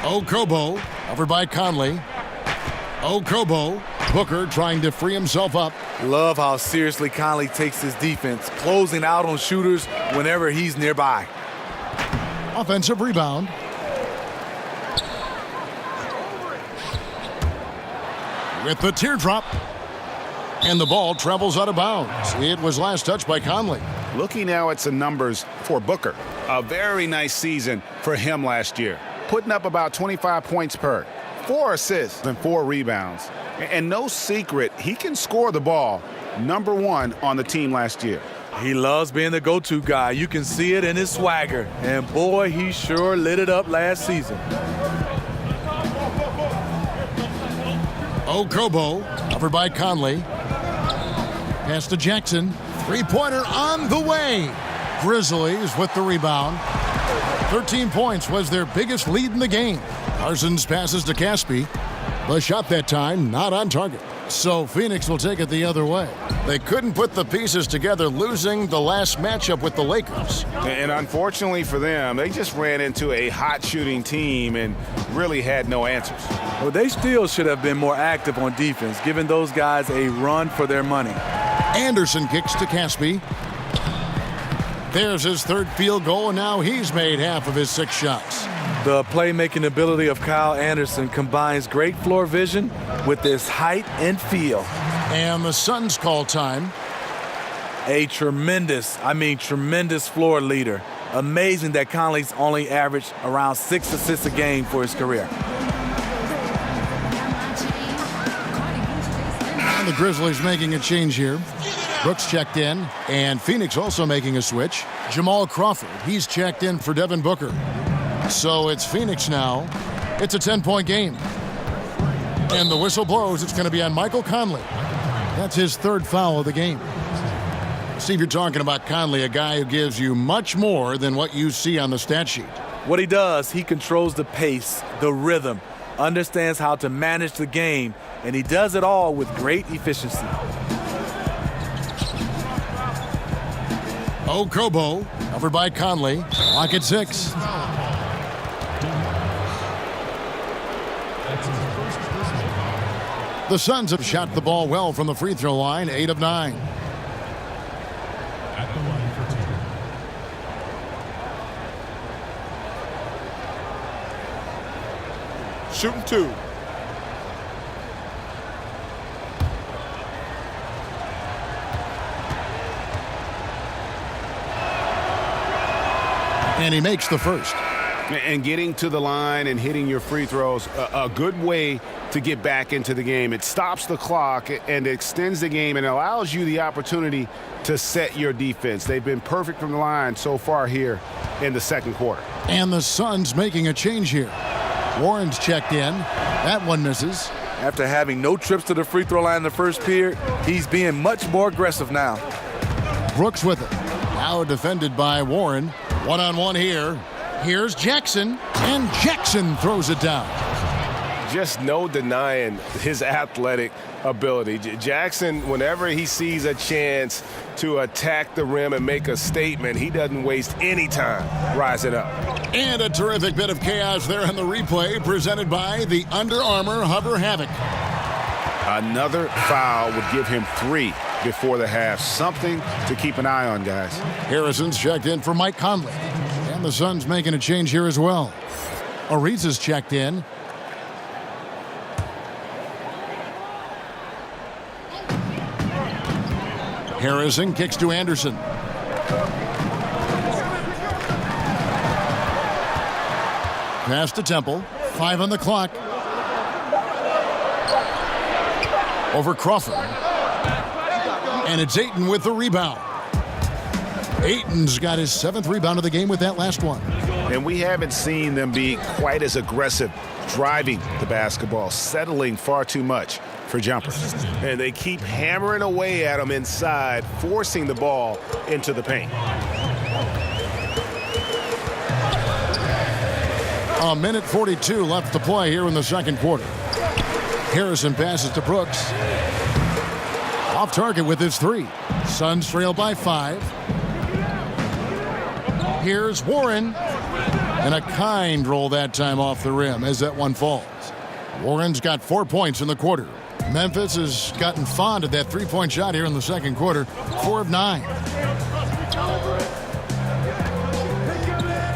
[SPEAKER 5] Okobo, covered by Conley. Okobo, Booker trying to free himself up.
[SPEAKER 7] Love how seriously Conley takes his defense, closing out on shooters whenever he's nearby.
[SPEAKER 5] Offensive rebound. With the teardrop. And the ball travels out of bounds. It was last touched by Conley.
[SPEAKER 10] Looking now at some numbers for Booker. A very nice season for him last year. Putting up about 25 points per, 4 assists and 4 rebounds. And no secret, he can score the ball. Number 1 on the team last year.
[SPEAKER 7] He loves being the go-to guy. You can see it in his swagger. And boy, he sure lit it up last season.
[SPEAKER 5] Okobo, covered by Conley. Pass to Jackson. Three-pointer on the way. Grizzlies with the rebound. 13 points was their biggest lead in the game. Parsons passes to Caspi. The shot that time not on target. So Phoenix will take it the other way. They couldn't put the pieces together, losing the last matchup with the Lakers.
[SPEAKER 10] And unfortunately for them, they just ran into a hot shooting team and really had no answers.
[SPEAKER 7] Well, they still should have been more active on defense, giving those guys a run for their money.
[SPEAKER 5] Anderson kicks to Caspi. There's his 3rd field goal, and now he's made half of his 6 shots.
[SPEAKER 7] The playmaking ability of Kyle Anderson combines great floor vision with his height and feel.
[SPEAKER 5] And the Suns call time.
[SPEAKER 7] A tremendous floor leader. Amazing that Conley's only averaged around 6 assists a game for his career.
[SPEAKER 5] And the Grizzlies making a change here. Brooks checked in, and Phoenix also making a switch. Jamal Crawford, he's checked in for Devin Booker. So it's Phoenix now. It's a 10-point game. And the whistle blows. It's going to be on Michael Conley. That's his 3rd foul of the game. Steve, you're talking about Conley, a guy who gives you much more than what you see on the stat sheet.
[SPEAKER 7] What he does, he controls the pace, the rhythm, understands how to manage the game, and he does it all with great efficiency.
[SPEAKER 5] Okobo, covered by Conley. Clock at 6. The Suns have shot the ball well from the free throw line, 8 of 9.
[SPEAKER 11] At the line for 2.
[SPEAKER 8] Shooting 2.
[SPEAKER 5] And he makes the first.
[SPEAKER 10] And getting to the line and hitting your free throws, a good way to get back into the game. It stops the clock and extends the game and allows you the opportunity to set your defense. They've been perfect from the line so far here in the second quarter.
[SPEAKER 5] And the Suns making a change here. Warren's checked in. That one misses.
[SPEAKER 7] After having no trips to the free throw line in the first period, he's being much more aggressive now.
[SPEAKER 5] Brooks with it. Now defended by Warren. One-on-one here. Here's Jackson, and Jackson throws it down.
[SPEAKER 6] Just no denying his athletic ability. Jackson, whenever he sees a chance to attack the rim and make a statement, he doesn't waste any time rising up.
[SPEAKER 5] And a terrific bit of chaos there on the replay, presented by the Under Armour Hover Havoc.
[SPEAKER 10] Another foul would give him 3 before the half. Something to keep an eye on, guys.
[SPEAKER 5] Harrison's checked in for Mike Conley. And the Suns making a change here as well. Ariza's checked in. Harrison kicks to Anderson. Pass to Temple. 5 on the clock. Over Crawford. And it's Ayton with the rebound. Ayton's got his 7th rebound of the game with that last one.
[SPEAKER 10] And we haven't seen them be quite as aggressive driving the basketball, settling far too much for jumpers.
[SPEAKER 6] And they keep hammering away at him inside, forcing the ball into the paint.
[SPEAKER 5] A minute 42 left to play here in the second quarter. Harrison passes to Brooks. Off target with his 3. Suns trail by 5. Here's Warren. And a kind roll that time off the rim as that one falls. Warren's got 4 points in the quarter. Memphis has gotten fond of that 3-point shot here in the second quarter. 4 of 9.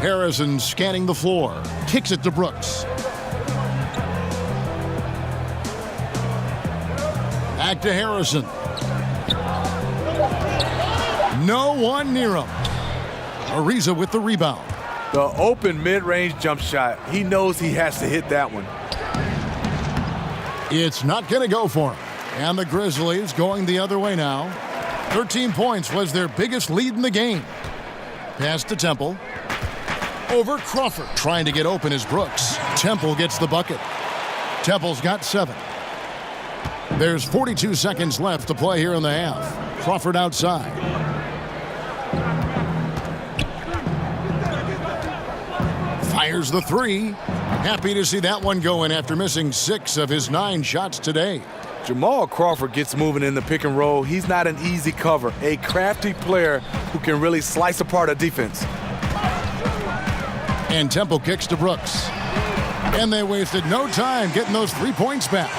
[SPEAKER 5] Harrison scanning the floor. Kicks it to Brooks. Back to Harrison. No one near him. Ariza with the rebound.
[SPEAKER 7] The open mid-range jump shot. He knows he has to hit that one.
[SPEAKER 5] It's not going to go for him. And the Grizzlies going the other way now. 13 points was their biggest lead in the game. Pass to Temple. Over Crawford. Trying to get open is Brooks. Temple gets the bucket. Temple's got 7. There's 42 seconds left to play here in the half. Crawford outside. Fires the 3. Happy to see that one going after missing 6 of his 9 shots today.
[SPEAKER 7] Jamal Crawford gets moving in the pick and roll. He's not an easy cover. A crafty player who can really slice apart a defense.
[SPEAKER 5] And Temple kicks to Brooks. And they wasted no time getting those 3 points back.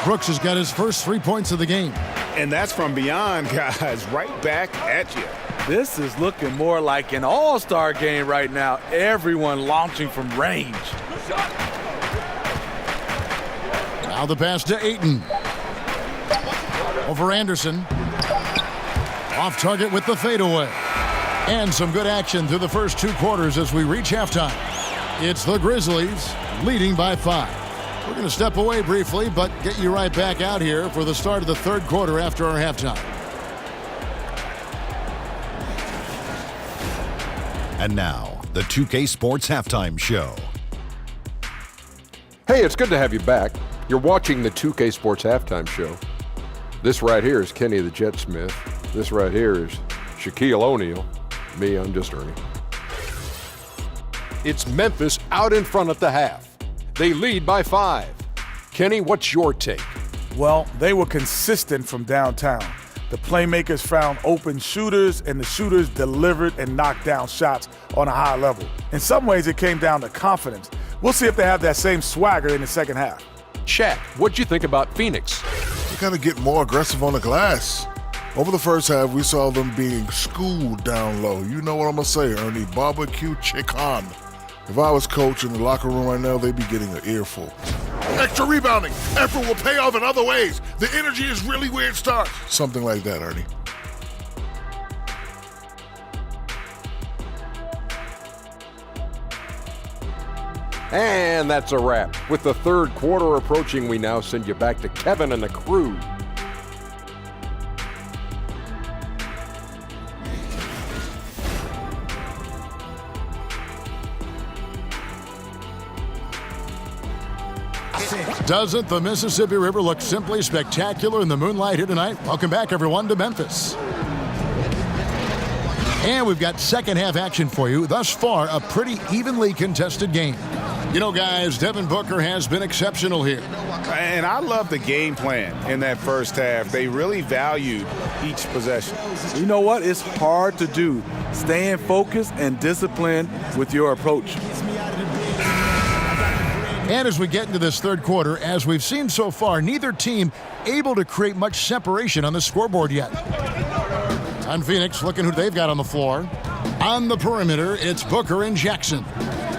[SPEAKER 5] Brooks has got his first 3 points of the game.
[SPEAKER 10] And that's from beyond, guys, right back at you.
[SPEAKER 7] This is looking more like an all-star game right now. Everyone launching from range.
[SPEAKER 5] Now the pass to Ayton. Over Anderson. Off target with the fadeaway. And some good action through the first 2 quarters as we reach halftime. It's the Grizzlies leading by 5. We're going to step away briefly, but get you right back out here for the start of the third quarter after our halftime.
[SPEAKER 1] And now, the 2K Sports Halftime Show.
[SPEAKER 2] Hey, it's good to have you back. You're watching the 2K Sports Halftime Show. This right here is Kenny the Jet Smith. This right here is Shaquille O'Neal. Me, I'm just Ernie. It's Memphis out in front at the half. They lead by 5. Kenny, what's your take?
[SPEAKER 3] Well, they were consistent from downtown. The playmakers found open shooters, and the shooters delivered and knocked down shots on a high level. In some ways, it came down to confidence. We'll see if they have that same swagger in the second half.
[SPEAKER 2] Shaq, what'd you think about Phoenix?
[SPEAKER 4] They got to get more aggressive on the glass. Over the first half, we saw them being schooled down low. You know what I'm going to say, Ernie. Barbecue chicken. If I was coach in the locker room right now, they'd be getting an earful. Extra rebounding. Effort will pay off in other ways. The energy is really where it starts. Something like that, Ernie.
[SPEAKER 2] And that's a wrap. With the third quarter approaching, we now send you back to Kevin and the crew.
[SPEAKER 5] Doesn't the Mississippi River look simply spectacular in the moonlight here tonight? Welcome back, everyone, to Memphis. And we've got second half action for you. Thus far, a pretty evenly contested game. You know, guys, Devin Booker has been exceptional here.
[SPEAKER 10] And I love the game plan in that first half. They really valued each possession.
[SPEAKER 7] You know what? It's hard to do. Staying focused and disciplined with your approach.
[SPEAKER 5] And as we get into this third quarter, as we've seen so far, neither team able to create much separation on the scoreboard yet. On Phoenix, looking who they've got on the floor. On the perimeter, it's Booker and Jackson.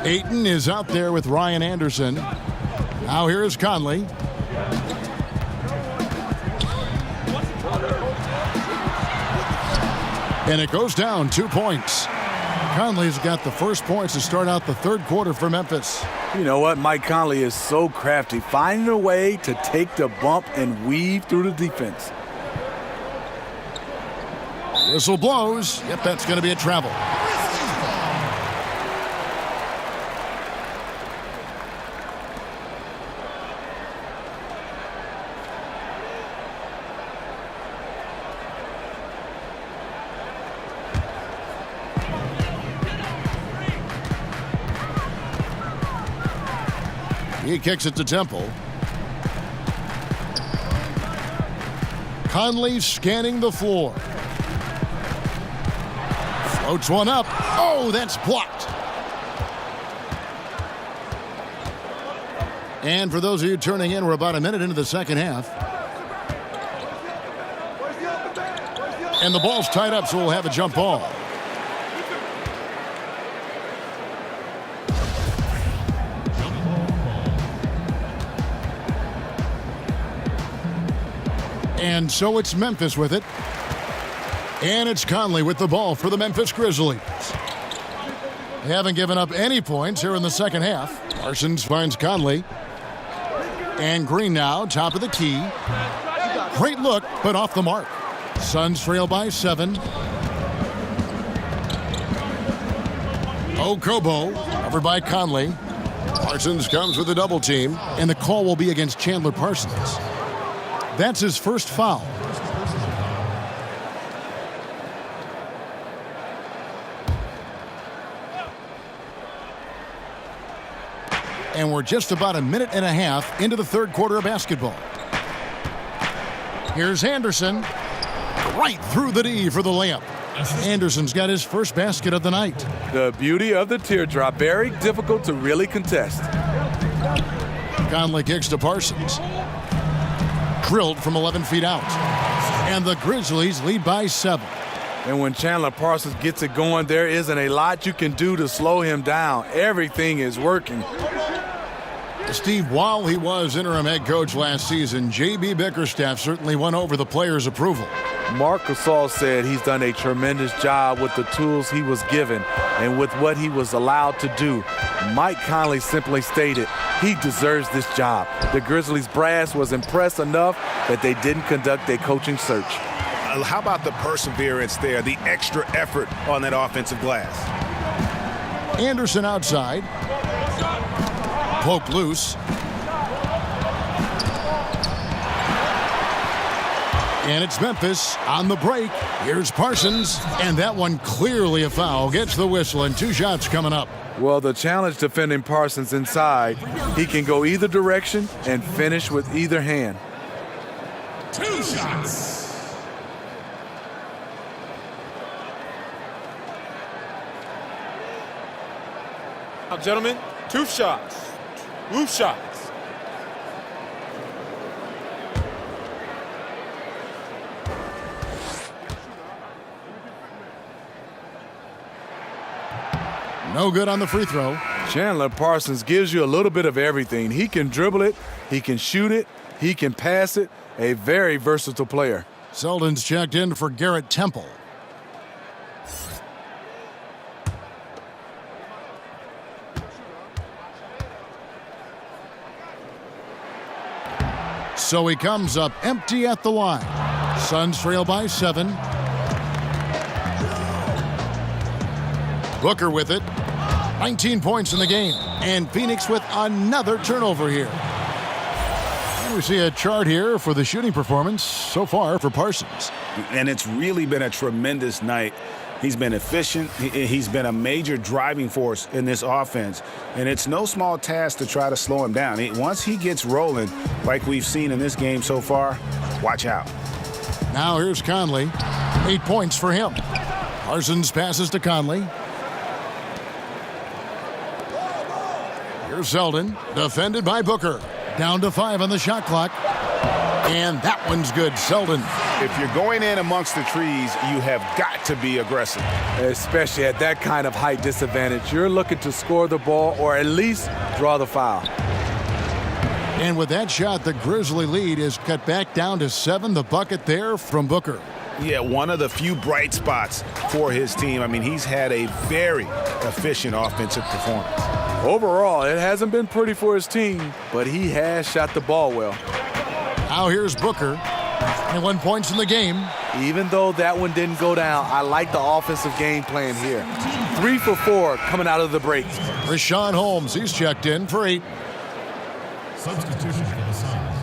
[SPEAKER 5] Ayton is out there with Ryan Anderson. Now here is Conley. And it goes down 2 points. Conley's got the first points to start out the third quarter for Memphis.
[SPEAKER 7] You know what? Mike Conley is so crafty, finding a way to take the bump and weave through the defense.
[SPEAKER 5] Whistle blows. Yep, that's going to be a travel. He kicks it to Temple. Conley scanning the floor. Floats one up. Oh, that's blocked. And for those of you turning in, we're about a minute into the second half. And the ball's tied up, so we'll have a jump ball. And so it's Memphis with it. And it's Conley with the ball for the Memphis Grizzlies. They haven't given up any points here in the second half. Parsons finds Conley. And Green now, top of the key. Great look, but off the mark. Suns trail by 7. Okobo, covered by Conley. Parsons comes with a double team. And the call will be against Chandler Parsons. That's his first foul. And we're just about a minute and a half into the third quarter of basketball. Here's Anderson. Right through the D for the layup. Anderson's got his first basket of the night.
[SPEAKER 7] The beauty of the teardrop. Very difficult to really contest.
[SPEAKER 5] Conley kicks to Parsons. Drilled from 11 feet out. And the Grizzlies lead by 7.
[SPEAKER 7] And when Chandler Parsons gets it going, there isn't a lot you can do to slow him down. Everything is working.
[SPEAKER 5] Steve, while he was interim head coach last season, J.B. Bickerstaff certainly won over the players' approval.
[SPEAKER 7] Mark Gasol said he's done a tremendous job with the tools he was given and with what he was allowed to do. Mike Conley simply stated he deserves this job. The Grizzlies brass was impressed enough that they didn't conduct a coaching search.
[SPEAKER 10] How about the perseverance there, the extra effort on that offensive glass?
[SPEAKER 5] Anderson outside. Poke loose. And it's Memphis on the break. Here's Parsons, and that one clearly a foul. Gets the whistle, and 2 shots coming up.
[SPEAKER 7] Well, the challenge defending Parsons inside, he can go either direction and finish with either hand.
[SPEAKER 11] 2 shots.
[SPEAKER 8] Now, gentlemen, 2 shots. 2 shots.
[SPEAKER 5] No good on the free throw.
[SPEAKER 7] Chandler Parsons gives you a little bit of everything. He can dribble it, he can shoot it, he can pass it. A very versatile player.
[SPEAKER 5] Selden's checked in for Garrett Temple. So he comes up empty at the line. Suns trail by 7. Booker with it. 19 points in the game. And Phoenix with another turnover here. And we see a chart here for the shooting performance so far for Parsons.
[SPEAKER 10] And it's really been a tremendous night. He's been efficient. He's been a major driving force in this offense. And it's no small task to try to slow him down. Once he gets rolling, like we've seen in this game so far, watch out.
[SPEAKER 5] Now here's Conley. 8 points for him. Parsons passes to Conley. Here's Zeldin, defended by Booker. Down to 5 on the shot clock. And that one's good, Zeldin.
[SPEAKER 10] If you're going in amongst the trees, you have got to be aggressive.
[SPEAKER 7] Especially at that kind of height disadvantage. You're looking to score the ball or at least draw the foul.
[SPEAKER 5] And with that shot, the Grizzly lead is cut back down to 7. The bucket there from Booker.
[SPEAKER 10] Yeah, one of the few bright spots for his team. I mean, he's had a very efficient offensive performance.
[SPEAKER 7] Overall, it hasn't been pretty for his team, but he has shot the ball well.
[SPEAKER 5] Now here's Booker. 21 points in the game.
[SPEAKER 7] Even though that one didn't go down, I like the offensive game plan here. 3 for 4 coming out of the break.
[SPEAKER 5] Richaun Holmes, he's checked in for 8.
[SPEAKER 11] Substitution for the Suns.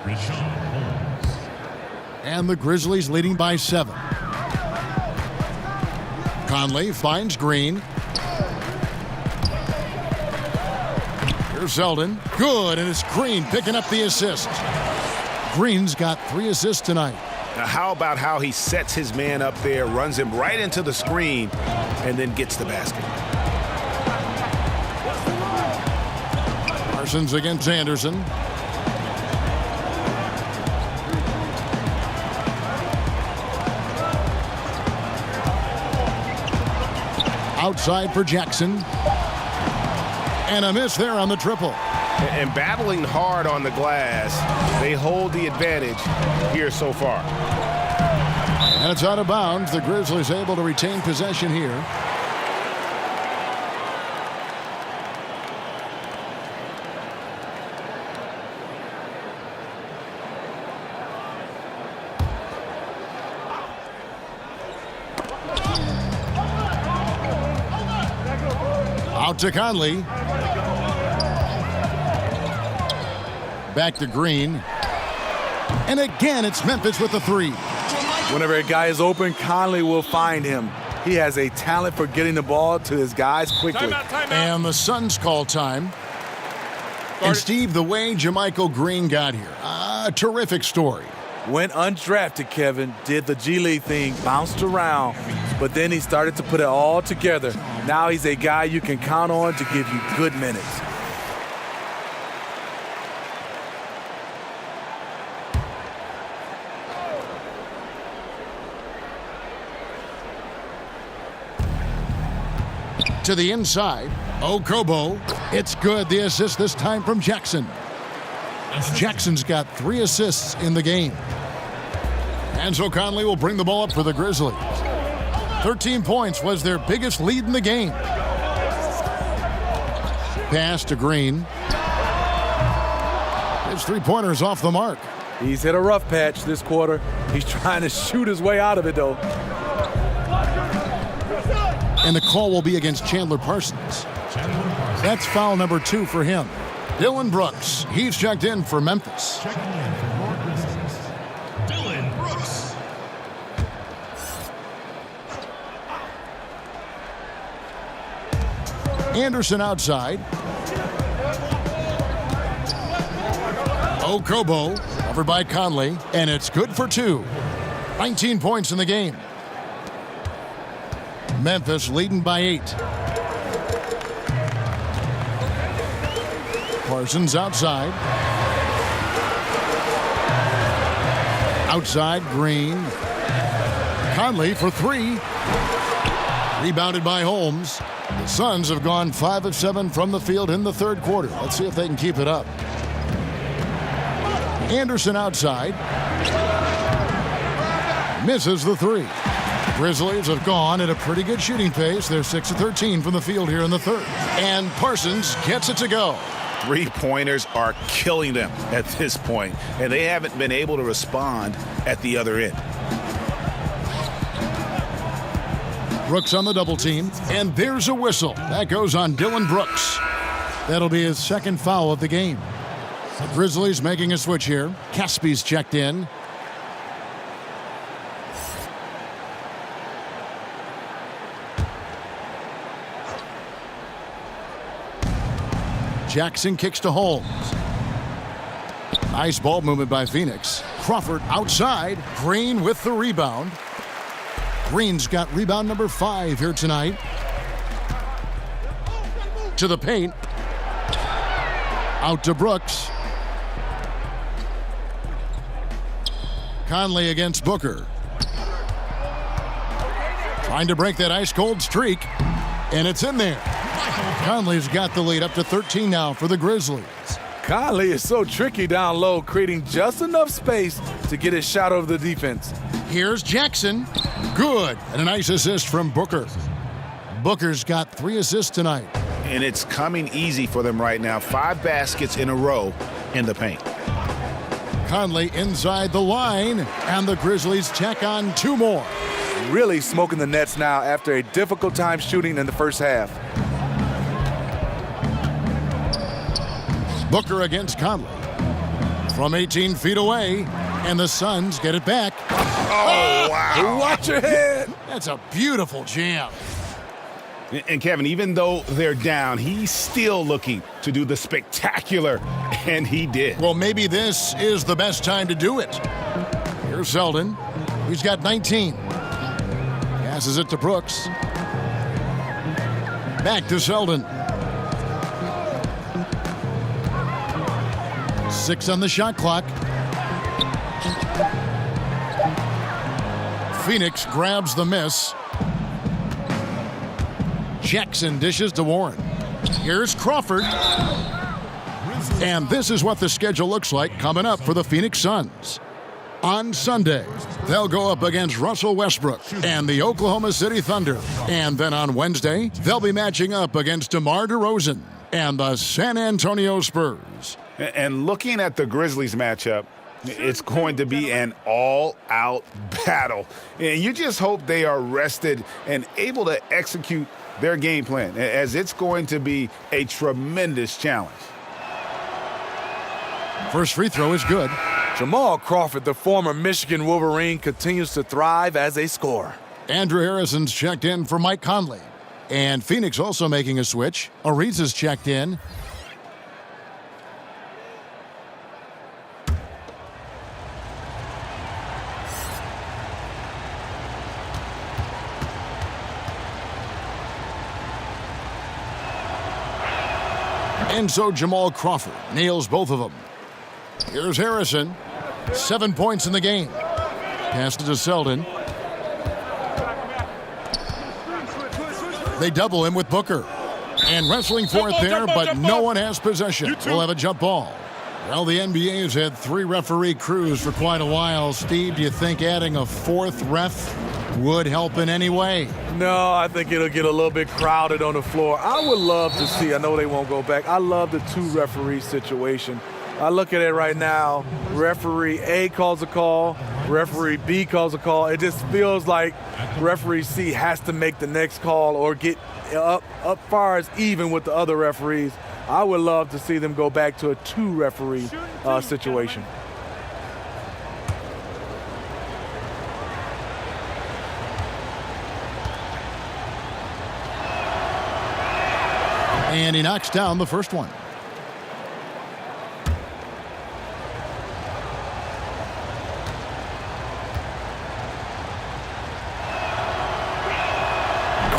[SPEAKER 11] Richaun Holmes.
[SPEAKER 5] And the Grizzlies leading by 7. Conley finds Green. Here's Zeldin. Good, and it's Green picking up the assist. Green's got 3 assists tonight.
[SPEAKER 10] Now, how about how he sets his man up there, runs him right into the screen, and then gets the basket.
[SPEAKER 5] Parsons against Anderson. Outside for Jackson. And a miss there on the triple.
[SPEAKER 6] And battling hard on the glass, they hold the advantage here so far.
[SPEAKER 5] And it's out of bounds. The Grizzlies able to retain possession here. Out to Conley. Back to Green. And again, it's Memphis with the 3.
[SPEAKER 7] Whenever a guy is open, Conley will find him. He has a talent for getting the ball to his guys quickly.
[SPEAKER 11] Timeout.
[SPEAKER 5] And the Suns call time. And Steve, the way Jermichael Green got here, a terrific story.
[SPEAKER 7] Went undrafted, Kevin, did the G League thing, bounced around, but then he started to put it all together. Now he's a guy you can count on to give you good minutes.
[SPEAKER 5] To the inside. Okobo. It's good. The assist this time from Jackson. Jackson's got 3 assists in the game. And so Conley will bring the ball up for the Grizzlies. 13 points was their biggest lead in the game. Pass to Green. His 3-pointers off the mark.
[SPEAKER 7] He's hit a rough patch this quarter. He's trying to shoot his way out of it, though.
[SPEAKER 5] And the call will be against Chandler Parsons. That's foul number 2 for him. Dylan Brooks, he's checked in for Memphis.
[SPEAKER 11] Checking in for more Grizzlies. Dylan Brooks.
[SPEAKER 5] Anderson outside. Okobo, covered by Conley, and it's good for 2. 19 points in the game. Memphis leading by 8. Parsons outside. Outside, Green. Conley for 3. Rebounded by Holmes. The Suns have gone 5 of 7 from the field in the 3rd quarter. Let's see if they can keep it up. Anderson outside. Misses the 3. Grizzlies have gone at a pretty good shooting pace. They're 6 of 13 from the field here in the 3rd. And Parsons gets it to go.
[SPEAKER 10] Three-pointers are killing them at this point, and they haven't been able to respond at the other end.
[SPEAKER 5] Brooks on the double team, and there's a whistle. That goes on Dylan Brooks. That'll be his second foul of the game. The Grizzlies making a switch here. Caspi's checked in. Jackson kicks to Holmes. Nice ball movement by Phoenix. Crawford outside. Green with the rebound. Green's got rebound number 5 here tonight. To the paint. Out to Brooks. Conley against Booker. Trying to break that ice-cold streak. And it's in there. Conley's got the lead up to 13 now for the Grizzlies.
[SPEAKER 7] Conley is so tricky down low, creating just enough space to get his shot over the defense.
[SPEAKER 5] Here's Jackson. Good. And a nice assist from Booker. Booker's got 3 assists tonight.
[SPEAKER 10] And it's coming easy for them right now. 5 baskets in a row in the paint.
[SPEAKER 5] Conley inside the line, and the Grizzlies check on 2 more.
[SPEAKER 7] Really smoking the Nets now after a difficult time shooting in the first half.
[SPEAKER 5] Booker against Conley. From 18 feet away, and the Suns get it back.
[SPEAKER 10] Oh, wow.
[SPEAKER 7] Watch your head.
[SPEAKER 5] That's a beautiful jam.
[SPEAKER 10] And Kevin, even though they're down, he's still looking to do the spectacular, and he did.
[SPEAKER 5] Well, maybe this is the best time to do it. Here's Selden. He's got 19. Passes it to Brooks. Back to Selden. 6 on the shot clock. Phoenix grabs the miss. Jackson dishes to Warren. Here's Crawford. And this is what the schedule looks like coming up for the Phoenix Suns. On Sunday, they'll go up against Russell Westbrook and the Oklahoma City Thunder. And then on Wednesday, they'll be matching up against DeMar DeRozan and the San Antonio Spurs.
[SPEAKER 10] And looking at the Grizzlies matchup, it's going to be an all-out battle. And you just hope they are rested and able to execute their game plan, as it's going to be a tremendous challenge.
[SPEAKER 5] First free throw is good.
[SPEAKER 7] Jamal Crawford, the former Michigan Wolverine, continues to thrive as a scorer.
[SPEAKER 5] Andrew Harrison's checked in for Mike Conley. And Phoenix also making a switch. Ariza's checked in. And so Jamal Crawford nails both of them. Here's Harrison. 7 points in the game. Pass to Selden. They double him with Booker. And wrestling for it there, but no one has possession. We'll have a jump ball. Well, the NBA has had 3 referee crews for quite a while. Steve, do you think adding a 4th ref would help in any way?
[SPEAKER 7] No, I think it'll get a little bit crowded on the floor. I would love to see, I know they won't go back, I love the 2 referee situation. I look at it right now, referee A calls a call, referee B calls a call. It just feels like referee C has to make the next call or get up far as even with the other referees. I would love to see them go back to a 2 referee situation.
[SPEAKER 5] And he knocks down the first one.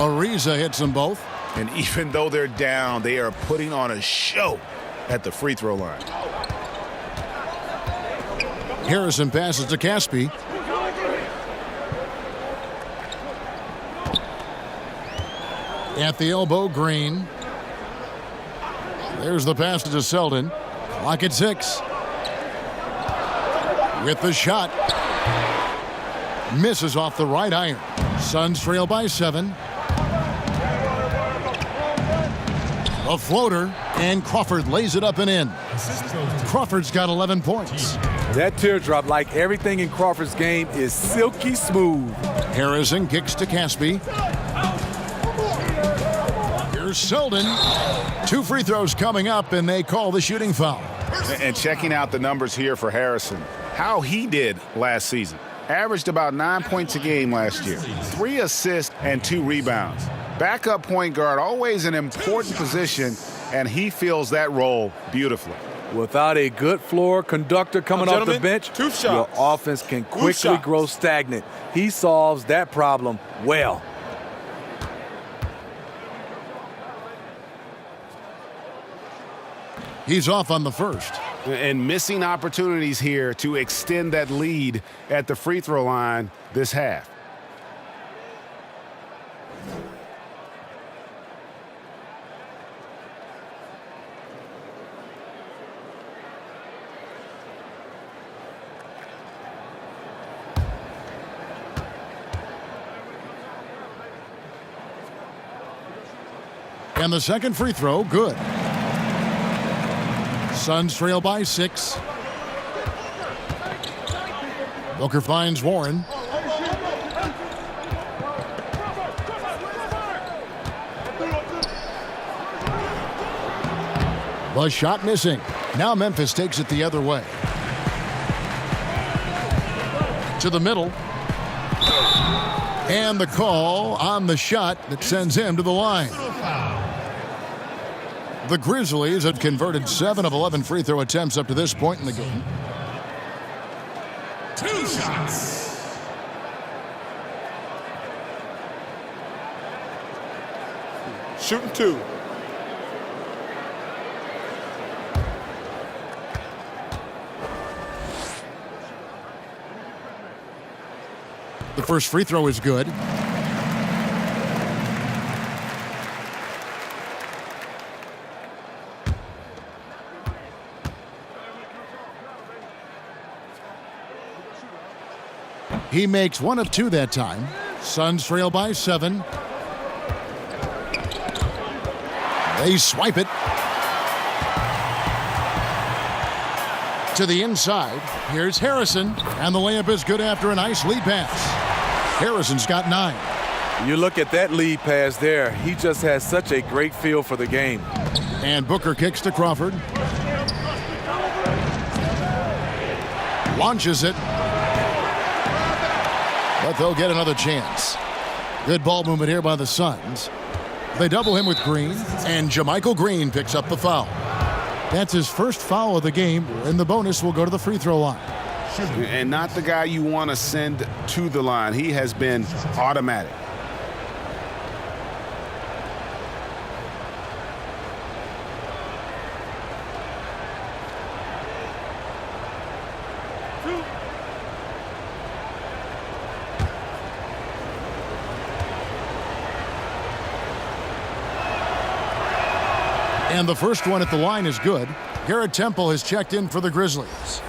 [SPEAKER 5] Ariza hits them both.
[SPEAKER 10] And even though they're down, they are putting on a show at the free throw line.
[SPEAKER 5] Harrison passes to Caspi. At the elbow, Green. There's the pass to Selden. Clock at 6. With the shot. Misses off the right iron. Suns trail by 7. A floater. And Crawford lays it up and in. Crawford's got 11 points.
[SPEAKER 7] That teardrop, like everything in Crawford's game, is silky smooth.
[SPEAKER 5] Harrison kicks to Caspi. Here's Selden. 2 free throws coming up, and they call the shooting foul.
[SPEAKER 10] And checking out the numbers here for Harrison, how he did last season. Averaged about 9 points a game last year, 3 assists and 2 rebounds. Backup point guard, always an important position, and he fills that role beautifully.
[SPEAKER 7] Without a good floor conductor coming off the bench, your offense can quickly grow stagnant. He solves that problem well.
[SPEAKER 5] He's off on the first.
[SPEAKER 10] And missing opportunities here to extend that lead at the free throw line this half.
[SPEAKER 5] And the second free throw, good. Suns trail by 6. Booker finds Warren. The shot missing. Now Memphis takes it the other way. To the middle. And the call on the shot that sends him to the line. The Grizzlies have converted 7 of 11 free throw attempts up to this point in the game.
[SPEAKER 11] 2 shots.
[SPEAKER 8] Shooting 2.
[SPEAKER 5] The first free throw is good. He makes 1 of 2 that time. Suns trail by 7. They swipe it. To the inside. Here's Harrison. And the layup is good after a nice lead pass. Harrison's got 9.
[SPEAKER 7] You look at that lead pass there. He just has such a great feel for the game.
[SPEAKER 5] And Booker kicks to Crawford. Launches it. But they'll get another chance. Good ball movement here by the Suns. They double him with Green, and JaMychal Green picks up the foul. That's his first foul of the game, and the bonus will go to the free throw line.
[SPEAKER 10] And not the guy you want to send to the line. He has been automatic.
[SPEAKER 5] And the first one at the line is good. Garrett Temple has checked in for the Grizzlies.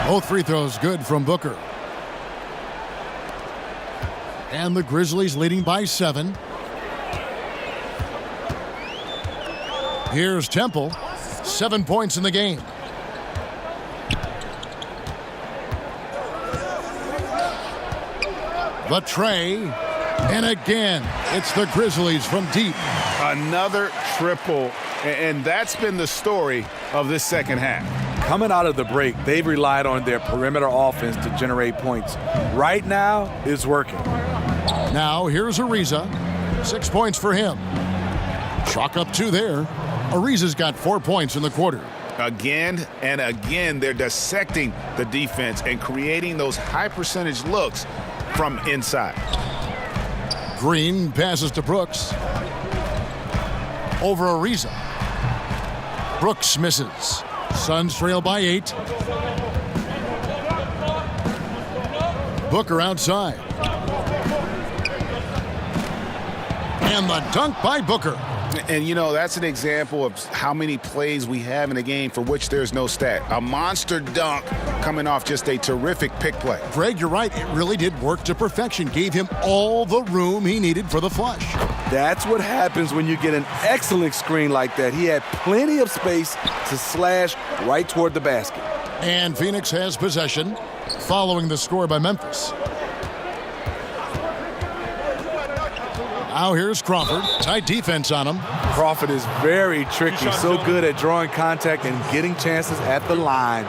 [SPEAKER 5] Both free throws good from Booker. And the Grizzlies leading by 7. Here's Temple. 7 points in the game. The tray. And again, it's the Grizzlies from deep.
[SPEAKER 10] Another triple. And that's been the story of this second half.
[SPEAKER 7] Coming out of the break, they've relied on their perimeter offense to generate points. Right now, it's working.
[SPEAKER 5] Now, here's Ariza. 6 points for him. Chalk up 2 there. Ariza's got 4 points in the quarter.
[SPEAKER 10] Again and again, they're dissecting the defense and creating those high-percentage looks from inside.
[SPEAKER 5] Green passes to Brooks. Over Ariza. Brooks misses. Suns trail by 8. Booker outside. And the dunk by Booker.
[SPEAKER 10] And, you know, that's an example of how many plays we have in a game for which there's no stat. A monster dunk coming off just a terrific pick play.
[SPEAKER 5] Greg, you're right. It really did work to perfection. Gave him all the room he needed for the flush.
[SPEAKER 7] That's what happens when you get an excellent screen like that. He had plenty of space to slash right toward the basket.
[SPEAKER 5] And Phoenix has possession following the score by Memphis. Now here's Crawford. Tight defense on him.
[SPEAKER 7] Crawford is very tricky, so good at drawing contact and getting chances at the line.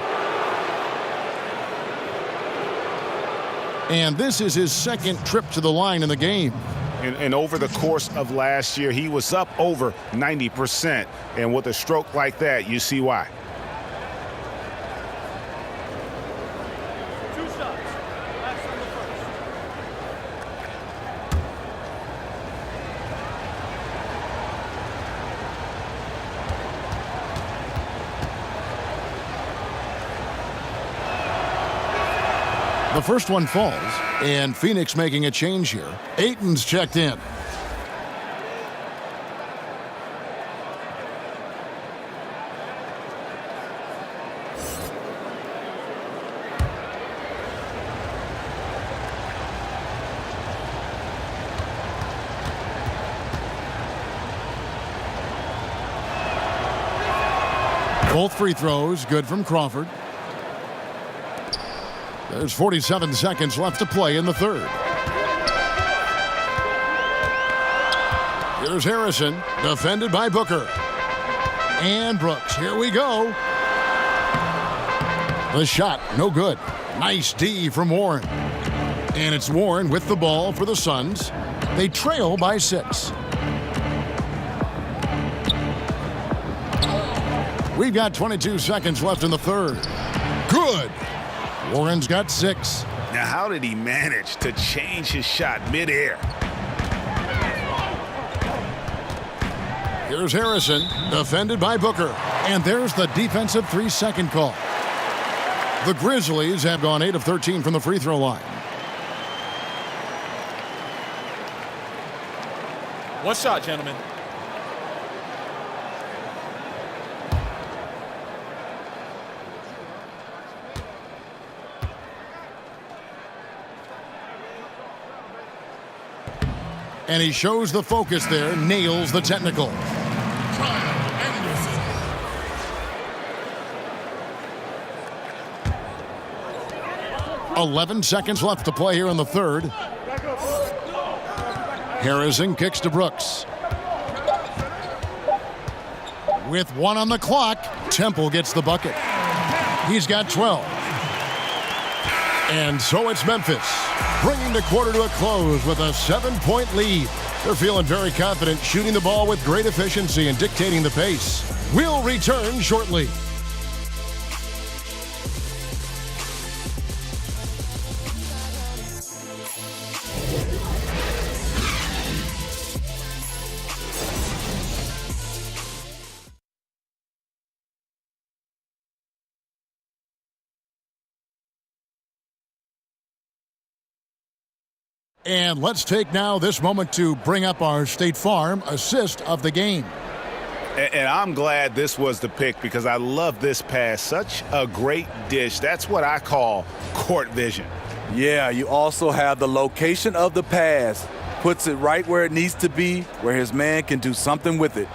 [SPEAKER 5] And this is his second trip to the line in the game.
[SPEAKER 10] And over the course of last year, he was up over 90%. And with a stroke like that, you see why.
[SPEAKER 5] The first one falls, and Phoenix making a change here. Ayton's checked in. Both free throws good from Crawford. There's 47 seconds left to play in the third. Here's Harrison, defended by Booker. And Brooks, here we go. The shot, no good. Nice D from Warren. And it's Warren with the ball for the Suns. They trail by 6. We've got 22 seconds left in the third. Good. Warren's got 6.
[SPEAKER 10] Now, how did he manage to change his shot midair?
[SPEAKER 5] Here's Harrison, defended by Booker. And there's the defensive 3-second call. The Grizzlies have gone 8 of 13 from the free throw line.
[SPEAKER 8] One shot, gentlemen.
[SPEAKER 5] And he shows the focus there, nails the technical. 11 seconds left to play here in the third. Harrison kicks to Brooks. With 1 on the clock, Temple gets the bucket. He's got 12. And so it's Memphis, bringing the quarter to a close with a 7-point lead. They're feeling very confident, shooting the ball with great efficiency and dictating the pace. We'll return shortly. And let's take now this moment to bring up our State Farm assist of the game.
[SPEAKER 10] And I'm glad this was the pick because I love this pass. Such a great dish. That's what I call court vision.
[SPEAKER 7] Yeah, you also have the location of the pass. Puts it right where it needs to be, where his man can do something with it.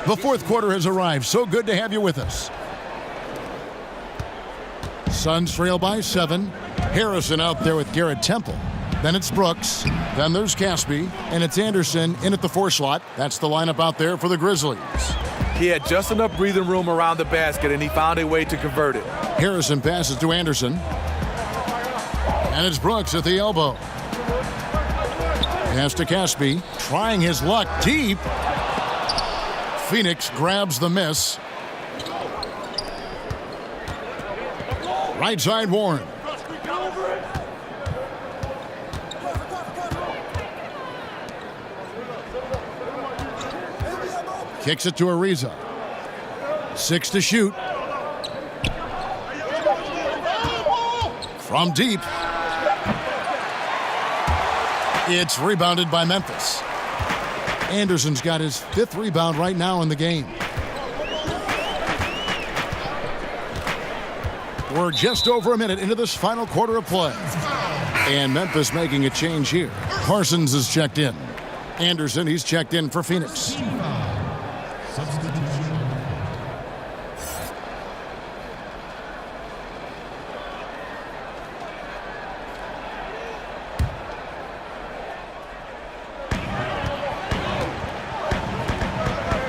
[SPEAKER 5] The fourth quarter has arrived. So good to have you with us. Suns trail by 7. Harrison out there with Garrett Temple. Then it's Brooks. Then there's Caspi. And it's Anderson in at the 4 slot. That's the lineup out there for the Grizzlies.
[SPEAKER 7] He had just enough breathing room around the basket, and he found a way to convert it.
[SPEAKER 5] Harrison passes to Anderson. And it's Brooks at the elbow. Pass to Caspi. Trying his luck deep. Phoenix grabs the miss. Right side Warren. Kicks it to Ariza. 6 to shoot. From deep. It's rebounded by Memphis. Anderson's got his 5th rebound right now in the game. We're just over a minute into this final quarter of play. And Memphis making a change here. Parsons is checked in. Anderson, he's checked in for Phoenix.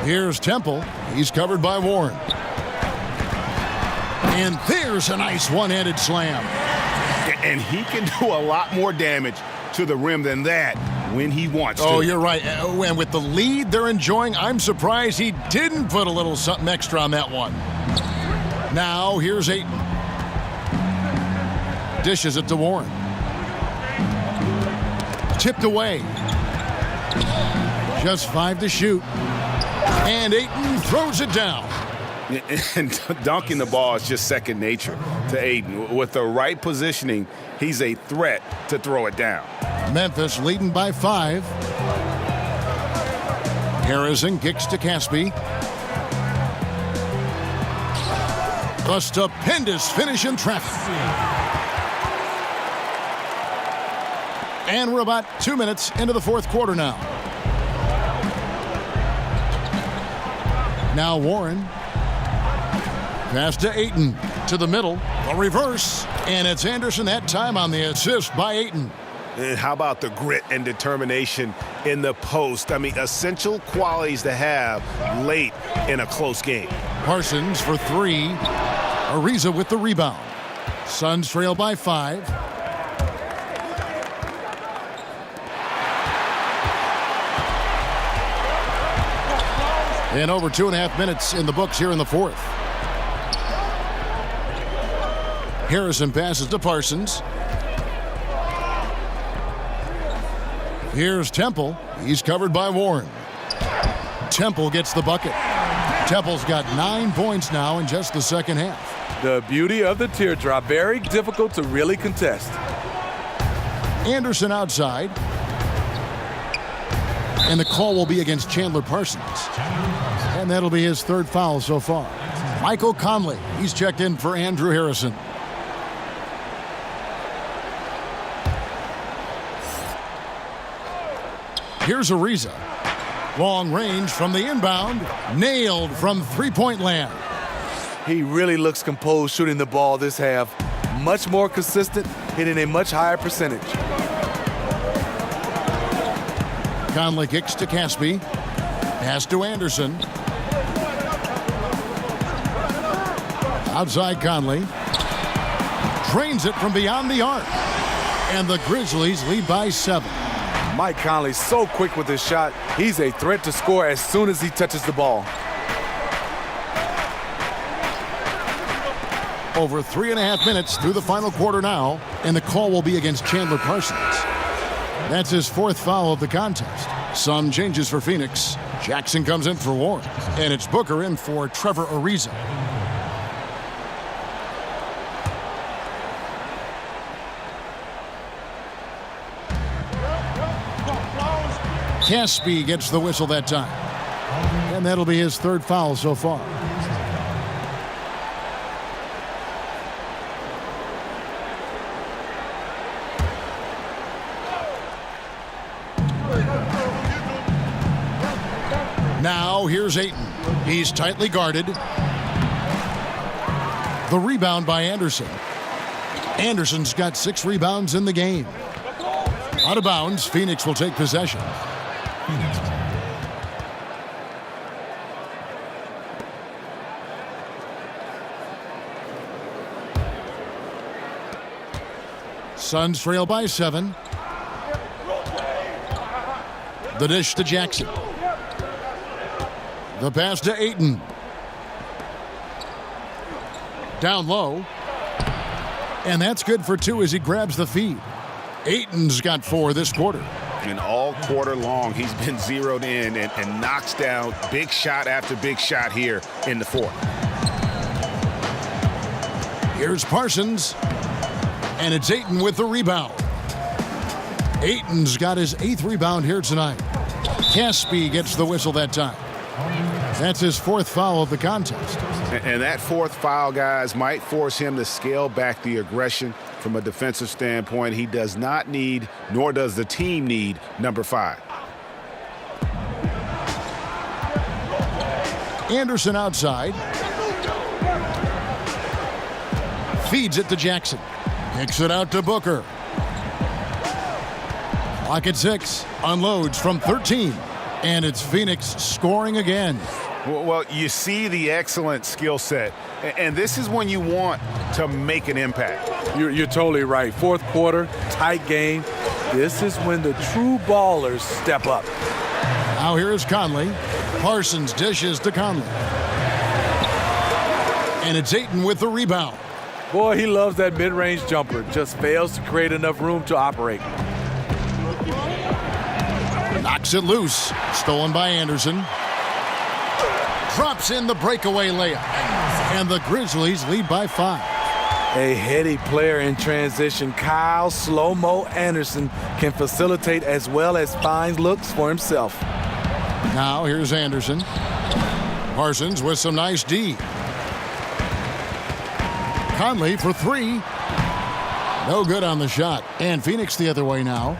[SPEAKER 5] Here's Temple. He's covered by Warren. And there's a nice one-handed slam.
[SPEAKER 10] And he can do a lot more damage to the rim than that when he wants to.
[SPEAKER 5] Oh, you're right. And with the lead they're enjoying, I'm surprised he didn't put a little something extra on that one. Now, here's Ayton. Dishes it to Warren. Tipped away. Just 5 to shoot. And Ayton throws it down.
[SPEAKER 10] And dunking the ball is just second nature to Ayton. With the right positioning, he's a threat to throw it down.
[SPEAKER 5] Memphis leading by 5. Harrison kicks to Caspi. A stupendous finish in traffic. And we're about 2 minutes into the 4th quarter now. Now Warren. Pass to Ayton. To the middle. A reverse. And it's Anderson that time on the assist by Ayton.
[SPEAKER 10] And how about the grit and determination in the post? I mean, essential qualities to have late in a close game.
[SPEAKER 5] Parsons for 3. Ariza with the rebound. Suns trail by 5. And over 2.5 minutes in the books here in the 4th. Harrison passes to Parsons. Here's Temple. He's covered by Warren. Temple gets the bucket. Temple's got 9 points now in just the second half.
[SPEAKER 7] The beauty of the teardrop. Very difficult to really contest.
[SPEAKER 5] Anderson outside. And the call will be against Chandler Parsons. And that'll be his 3rd foul so far. Michael Conley. He's checked in for Andrew Harrison. Here's Ariza. Long range from the inbound. Nailed from 3-point land.
[SPEAKER 7] He really looks composed shooting the ball this half. Much more consistent, hitting a much higher percentage.
[SPEAKER 5] Conley kicks to Caspi. Pass to Anderson. Outside Conley. Drains it from beyond the arc. And the Grizzlies lead by 7.
[SPEAKER 7] Mike Conley's so quick with his shot. He's a threat to score as soon as he touches the ball.
[SPEAKER 5] Over 3.5 minutes through the final quarter now, and the call will be against Chandler Parsons. That's his 4th foul of the contest. Some changes for Phoenix. Jackson comes in for Warren, and it's Booker in for Trevor Ariza. Caspi gets the whistle that time. And that'll be his 3rd foul so far. Now here's Ayton. He's tightly guarded. The rebound by Anderson. Anderson's got 6 rebounds in the game. Out of bounds, Phoenix will take possession. Suns trail by 7. The dish to Jackson. The pass to Ayton. Down low. And that's good for 2 as he grabs the feed. Ayton's got 4 this quarter.
[SPEAKER 10] And all quarter long, he's been zeroed in and knocks down big shot after big shot here in the 4th.
[SPEAKER 5] Here's Parsons. And it's Ayton with the rebound. Ayton's got his 8th rebound here tonight. Caspi gets the whistle that time. That's his 4th foul of the contest.
[SPEAKER 10] And that 4th foul, guys, might force him to scale back the aggression from a defensive standpoint. He does not need, nor does the team need, number 5.
[SPEAKER 5] Anderson outside. Feeds it to Jackson. Kicks it out to Booker. Clock at 6. Unloads from 13. And it's Phoenix scoring again.
[SPEAKER 10] Well, you see the excellent skill set. And this is when you want to make an impact.
[SPEAKER 7] You're totally right. 4th quarter, tight game. This is when the true ballers step up.
[SPEAKER 5] Now here is Conley. Parsons dishes to Conley. And it's Ayton with the rebound.
[SPEAKER 7] Boy, he loves that mid-range jumper. Just fails to create enough room to operate.
[SPEAKER 5] Knocks it loose. Stolen by Anderson. Drops in the breakaway layup. And the Grizzlies lead by 5.
[SPEAKER 7] A heady player in transition. Kyle Slow-Mo Anderson can facilitate as well as find looks for himself.
[SPEAKER 5] Now here's Anderson. Parsons with some nice D. Conley for 3. No good on the shot. And Phoenix the other way now.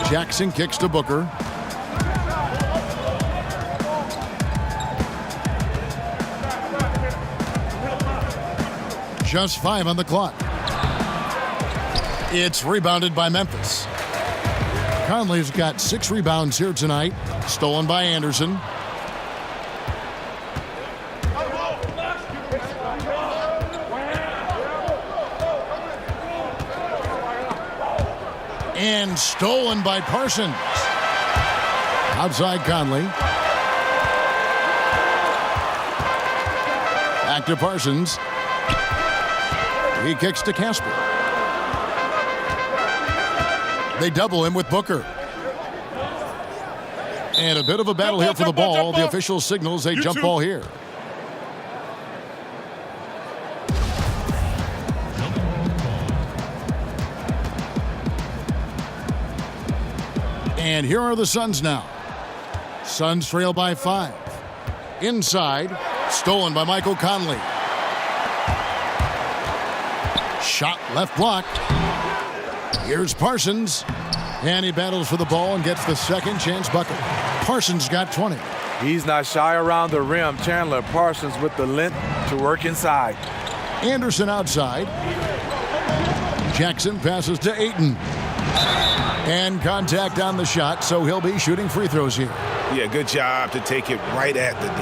[SPEAKER 5] Jackson kicks to Booker. Just 5 on the clock. It's rebounded by Memphis. Conley's got 6 rebounds here tonight. Stolen by Anderson. And stolen by Parsons. Outside Conley. Back to Parsons. He kicks to Casper. They double him with Booker. And a bit of a battle here for the ball. The official signals a jump ball here. And here are the Suns now. Suns trail by 5. Inside, stolen by Michael Conley. Shot left blocked. Here's Parsons. And he battles for the ball and gets the second chance bucket. Parsons got 20.
[SPEAKER 7] He's not shy around the rim. Chandler Parsons with the length to work inside.
[SPEAKER 5] Anderson outside. Jackson passes to Ayton. And contact on the shot, so he'll be shooting free throws here.
[SPEAKER 10] Yeah, good job to take it right at the D.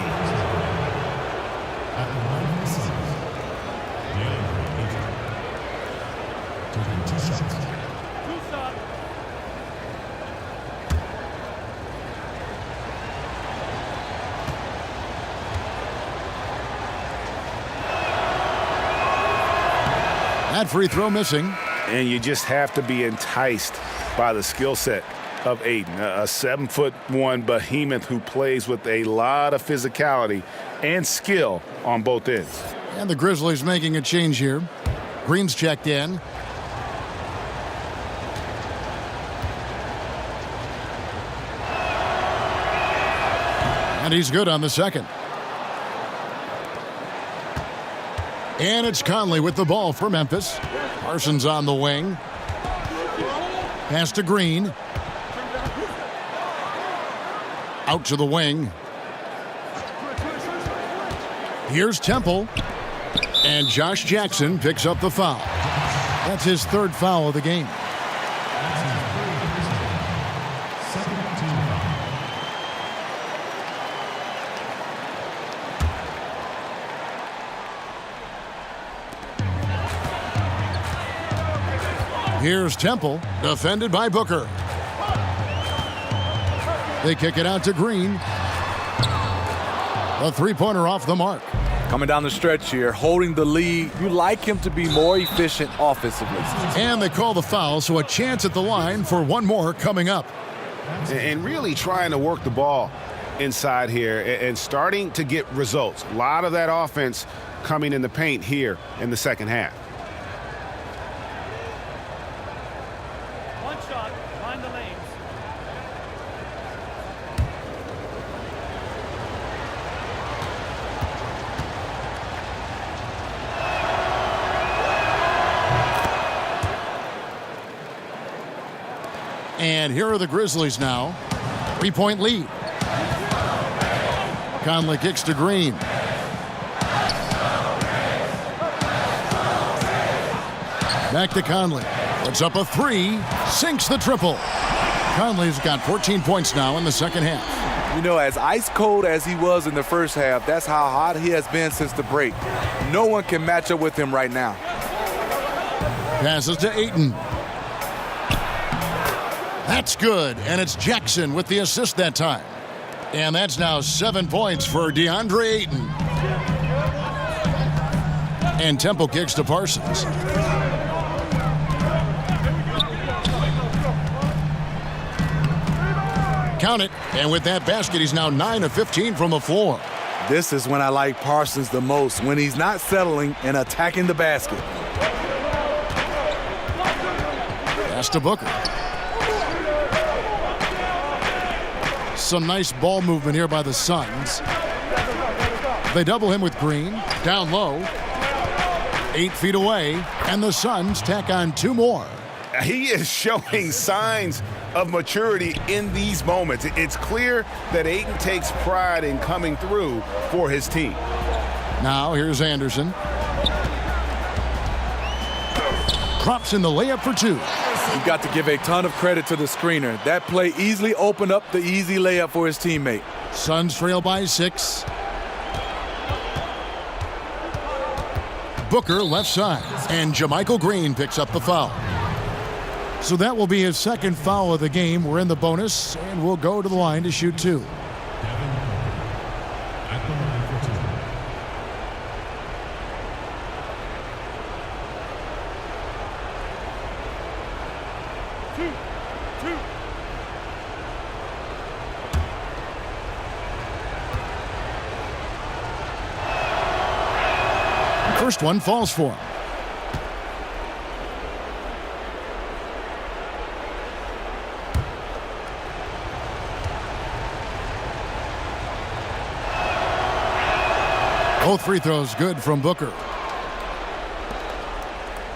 [SPEAKER 5] That free throw missing.
[SPEAKER 10] And you just have to be enticed by the skill set of Ayton, a 7'1" behemoth who plays with a lot of physicality and skill on both ends.
[SPEAKER 5] And the Grizzlies making a change here. Green's checked in. And he's good on the second. And it's Conley with the ball for Memphis. Parsons on the wing. Pass to Green. Out to the wing. Here's Temple. And Josh Jackson picks up the foul. That's his 3rd foul of the game. Here's Temple, defended by Booker. They kick it out to Green. A 3-pointer off the mark.
[SPEAKER 7] Coming down the stretch here, holding the lead. You like him to be more efficient offensively.
[SPEAKER 5] And they call the foul, so a chance at the line for one more coming up.
[SPEAKER 10] And really trying to work the ball
[SPEAKER 6] inside here and starting to get results. A lot of that offense coming in the paint here in the second half.
[SPEAKER 8] One shot, find the lanes.
[SPEAKER 5] And here are the Grizzlies now. 3-point lead. Conley kicks to Green. Back to Conley. Puts up a three. Sinks the triple. Conley's got 14 points now in the second half.
[SPEAKER 7] You know, as ice cold as he was in the first half, that's how hot he has been since the break. No one can match up with him right now.
[SPEAKER 5] Passes to Ayton. That's good, and it's Jackson with the assist that time. And that's now 7 points for DeAndre Ayton. And Temple kicks to Parsons. Count it, and with that basket, he's now 9 of 15 from the floor.
[SPEAKER 7] This is when I like Parsons the most, when he's not settling and attacking the basket.
[SPEAKER 5] Pass to Booker. Some nice ball movement here by the Suns. They double him with Green. Down low. 8 feet away. And the Suns tack on 2 more.
[SPEAKER 6] He is showing signs of maturity in these moments. It's clear that Ayton takes pride in coming through for his team.
[SPEAKER 5] Now here's Anderson. Drops in the layup for 2.
[SPEAKER 7] You've got to give a ton of credit to the screener. That play easily opened up the easy layup for his teammate.
[SPEAKER 5] Suns trail by 6. Booker left side. And JaMychal Green picks up the foul. So that will be his second foul of the game. We're in the bonus, and we'll go to the line to shoot 2. First one falls for him. Both free throws good from Booker.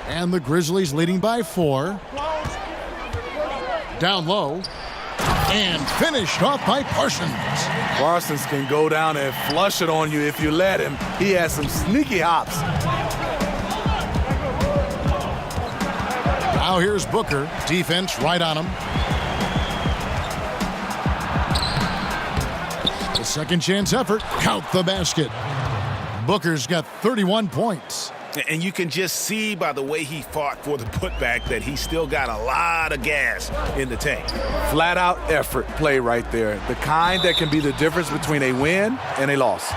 [SPEAKER 5] And the Grizzlies leading by 4. Down low. And finished off by Parsons.
[SPEAKER 7] Parsons can go down and flush it on you if you let him. He has some sneaky hops.
[SPEAKER 5] Now here's Booker. Defense right on him. The second chance effort. Count the basket. Booker's got 31 points.
[SPEAKER 6] And you can just see by the way he fought for the putback that he still got a lot of gas in the tank.
[SPEAKER 7] Flat out effort play right there. The kind that can be the difference between a win and a loss.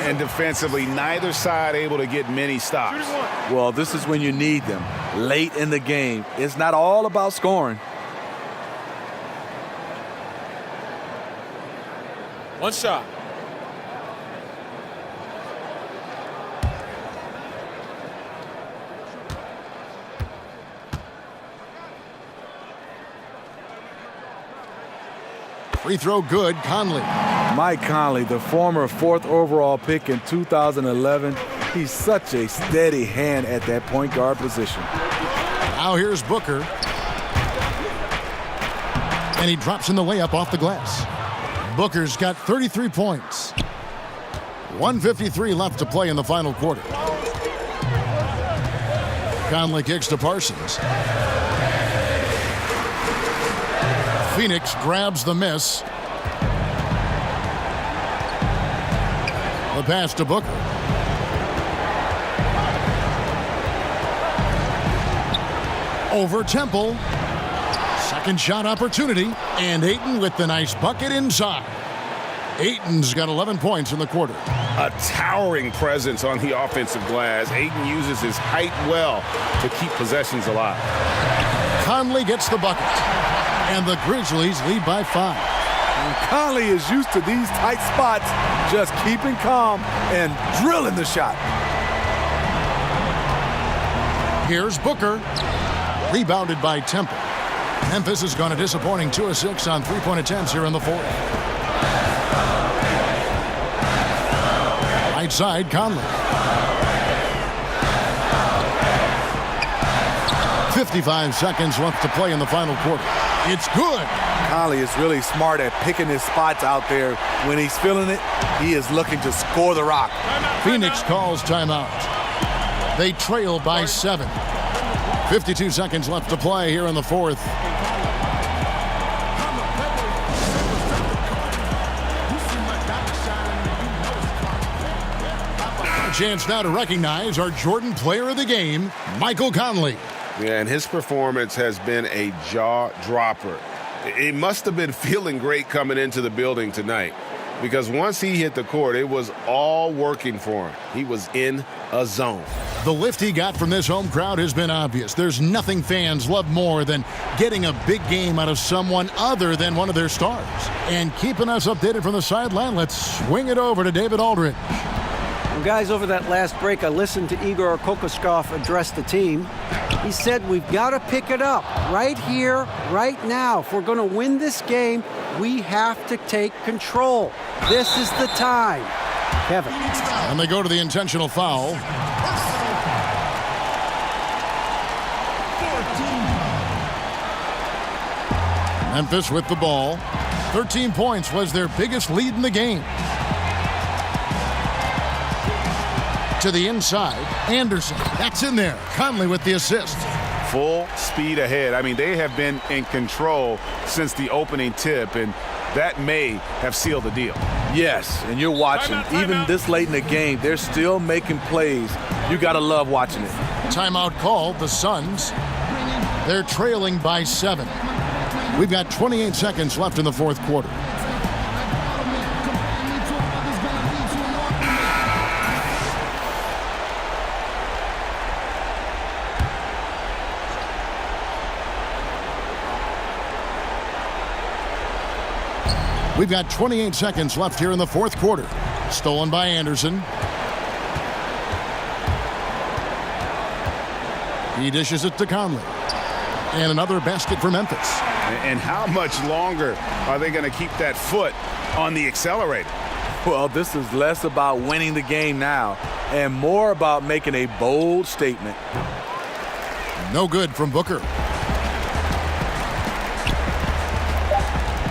[SPEAKER 6] And defensively, neither side able to get many stops.
[SPEAKER 7] Well, this is when you need them. Late in the game. It's not all about scoring.
[SPEAKER 8] One shot.
[SPEAKER 5] Free throw good, Conley.
[SPEAKER 7] Mike Conley, the former 4th overall pick in 2011. He's such a steady hand at that point guard position.
[SPEAKER 5] Now here's Booker. And he drops in the layup off the glass. Booker's got 33 points. 1:53 left to play in the final quarter. Conley kicks to Parsons. Phoenix grabs the miss. The pass to Booker. Over Temple. Second shot opportunity. And Ayton with the nice bucket inside. Ayton's got 11 points in the quarter.
[SPEAKER 6] A towering presence on the offensive glass. Ayton uses his height well to keep possessions alive.
[SPEAKER 5] Conley gets the bucket. And the Grizzlies lead by 5.
[SPEAKER 7] Conley is used to these tight spots, just keeping calm and drilling the shot.
[SPEAKER 5] Here's Booker. Rebounded by Temple. Memphis has gone a disappointing 2 of 6 on three-point attempts here in the fourth. Right side, Conley. 55 seconds left to play in the final quarter. It's good.
[SPEAKER 7] Conley is really smart at picking his spots out there. When he's feeling it, he is looking to score the rock.
[SPEAKER 5] Phoenix calls timeout. They trail by 7. 52 seconds left to play here in the fourth. A chance now to recognize our Jordan Player of the Game, Michael Conley.
[SPEAKER 6] Yeah, and his performance has been a jaw-dropper. It must have been feeling great coming into the building tonight, because once he hit the court, it was all working for him. He was in a zone.
[SPEAKER 5] The lift he got from this home crowd has been obvious. There's nothing fans love more than getting a big game out of someone other than one of their stars. And keeping us updated from the sideline, let's swing it over to David Aldridge.
[SPEAKER 9] Well, guys, over that last break, I listened to Igor Kokoskov address the team. He said, we've got to pick it up right here, right now. If we're going to win this game, we have to take control. This is the time. Kevin.
[SPEAKER 5] And they go to the intentional foul. Memphis with the ball. 13 points was their biggest lead in the game. To the inside, Anderson. That's in there. Conley with the assist.
[SPEAKER 10] Full speed ahead. I mean, they have been in control since the opening tip, and that may have sealed the deal.
[SPEAKER 7] Yes, and you're watching. Even this late in the game, they're still making plays. You got to love watching it.
[SPEAKER 5] Timeout called. The Suns. They're trailing by 7. We've got 28 seconds left in the fourth quarter. We've got 28 seconds left here in the fourth quarter. Stolen by Anderson. He dishes it to Conley. And another basket for Memphis.
[SPEAKER 10] And how much longer are they going to keep that foot on the accelerator?
[SPEAKER 7] Well, this is less about winning the game now and more about making a bold statement.
[SPEAKER 5] No good from Booker.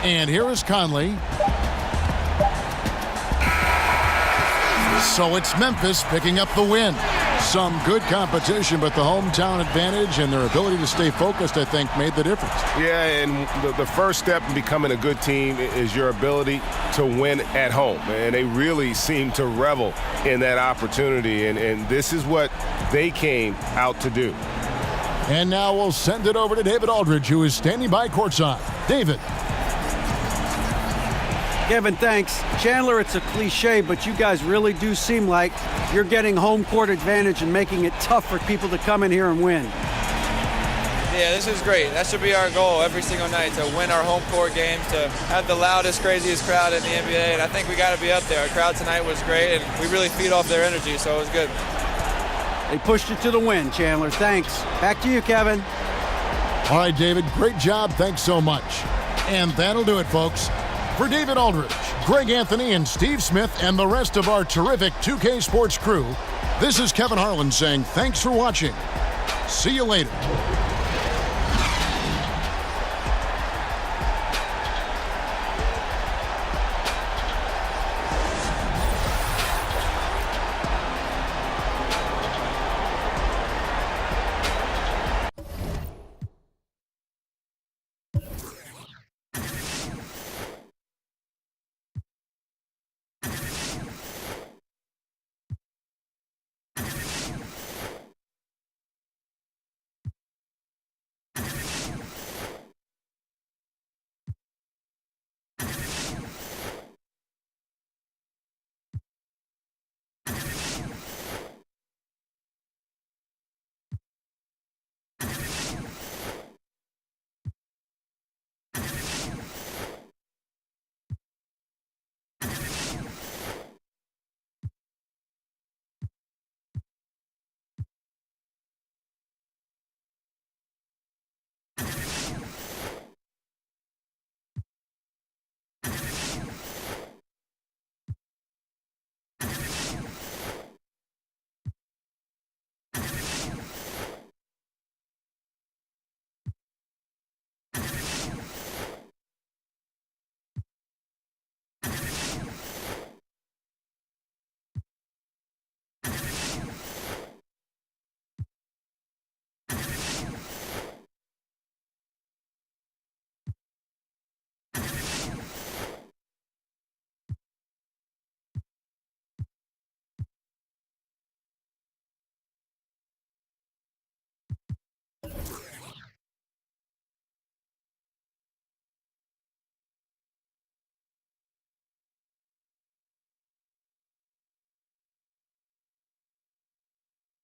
[SPEAKER 5] And here is Conley. So it's Memphis picking up the win. Some good competition, but the hometown advantage and their ability to stay focused, I think, made the difference.
[SPEAKER 6] Yeah, and the first step in becoming a good team is your ability to win at home. And they really seem to revel in that opportunity, and this is what they came out to do.
[SPEAKER 5] And now we'll send it over to David Aldridge, who is standing by courtside. David.
[SPEAKER 9] Kevin, thanks. Chandler, it's a cliche, but you guys really do seem like you're getting home court advantage and making it tough for people to come in here and win.
[SPEAKER 13] Yeah, this is great. That should be our goal every single night, to win our home court games, to have the loudest, craziest crowd in the NBA, and I think we got to be up there. Our crowd tonight was great, and we really feed off their energy, so it was good.
[SPEAKER 9] They pushed it to the win, Chandler. Thanks. Back to you, Kevin.
[SPEAKER 5] All right, David, great job. Thanks so much. And that'll do it, folks. For David Aldridge, Greg Anthony, and Steve Smith, and the rest of our terrific 2K Sports crew, this is Kevin Harlan saying thanks for watching. See you later.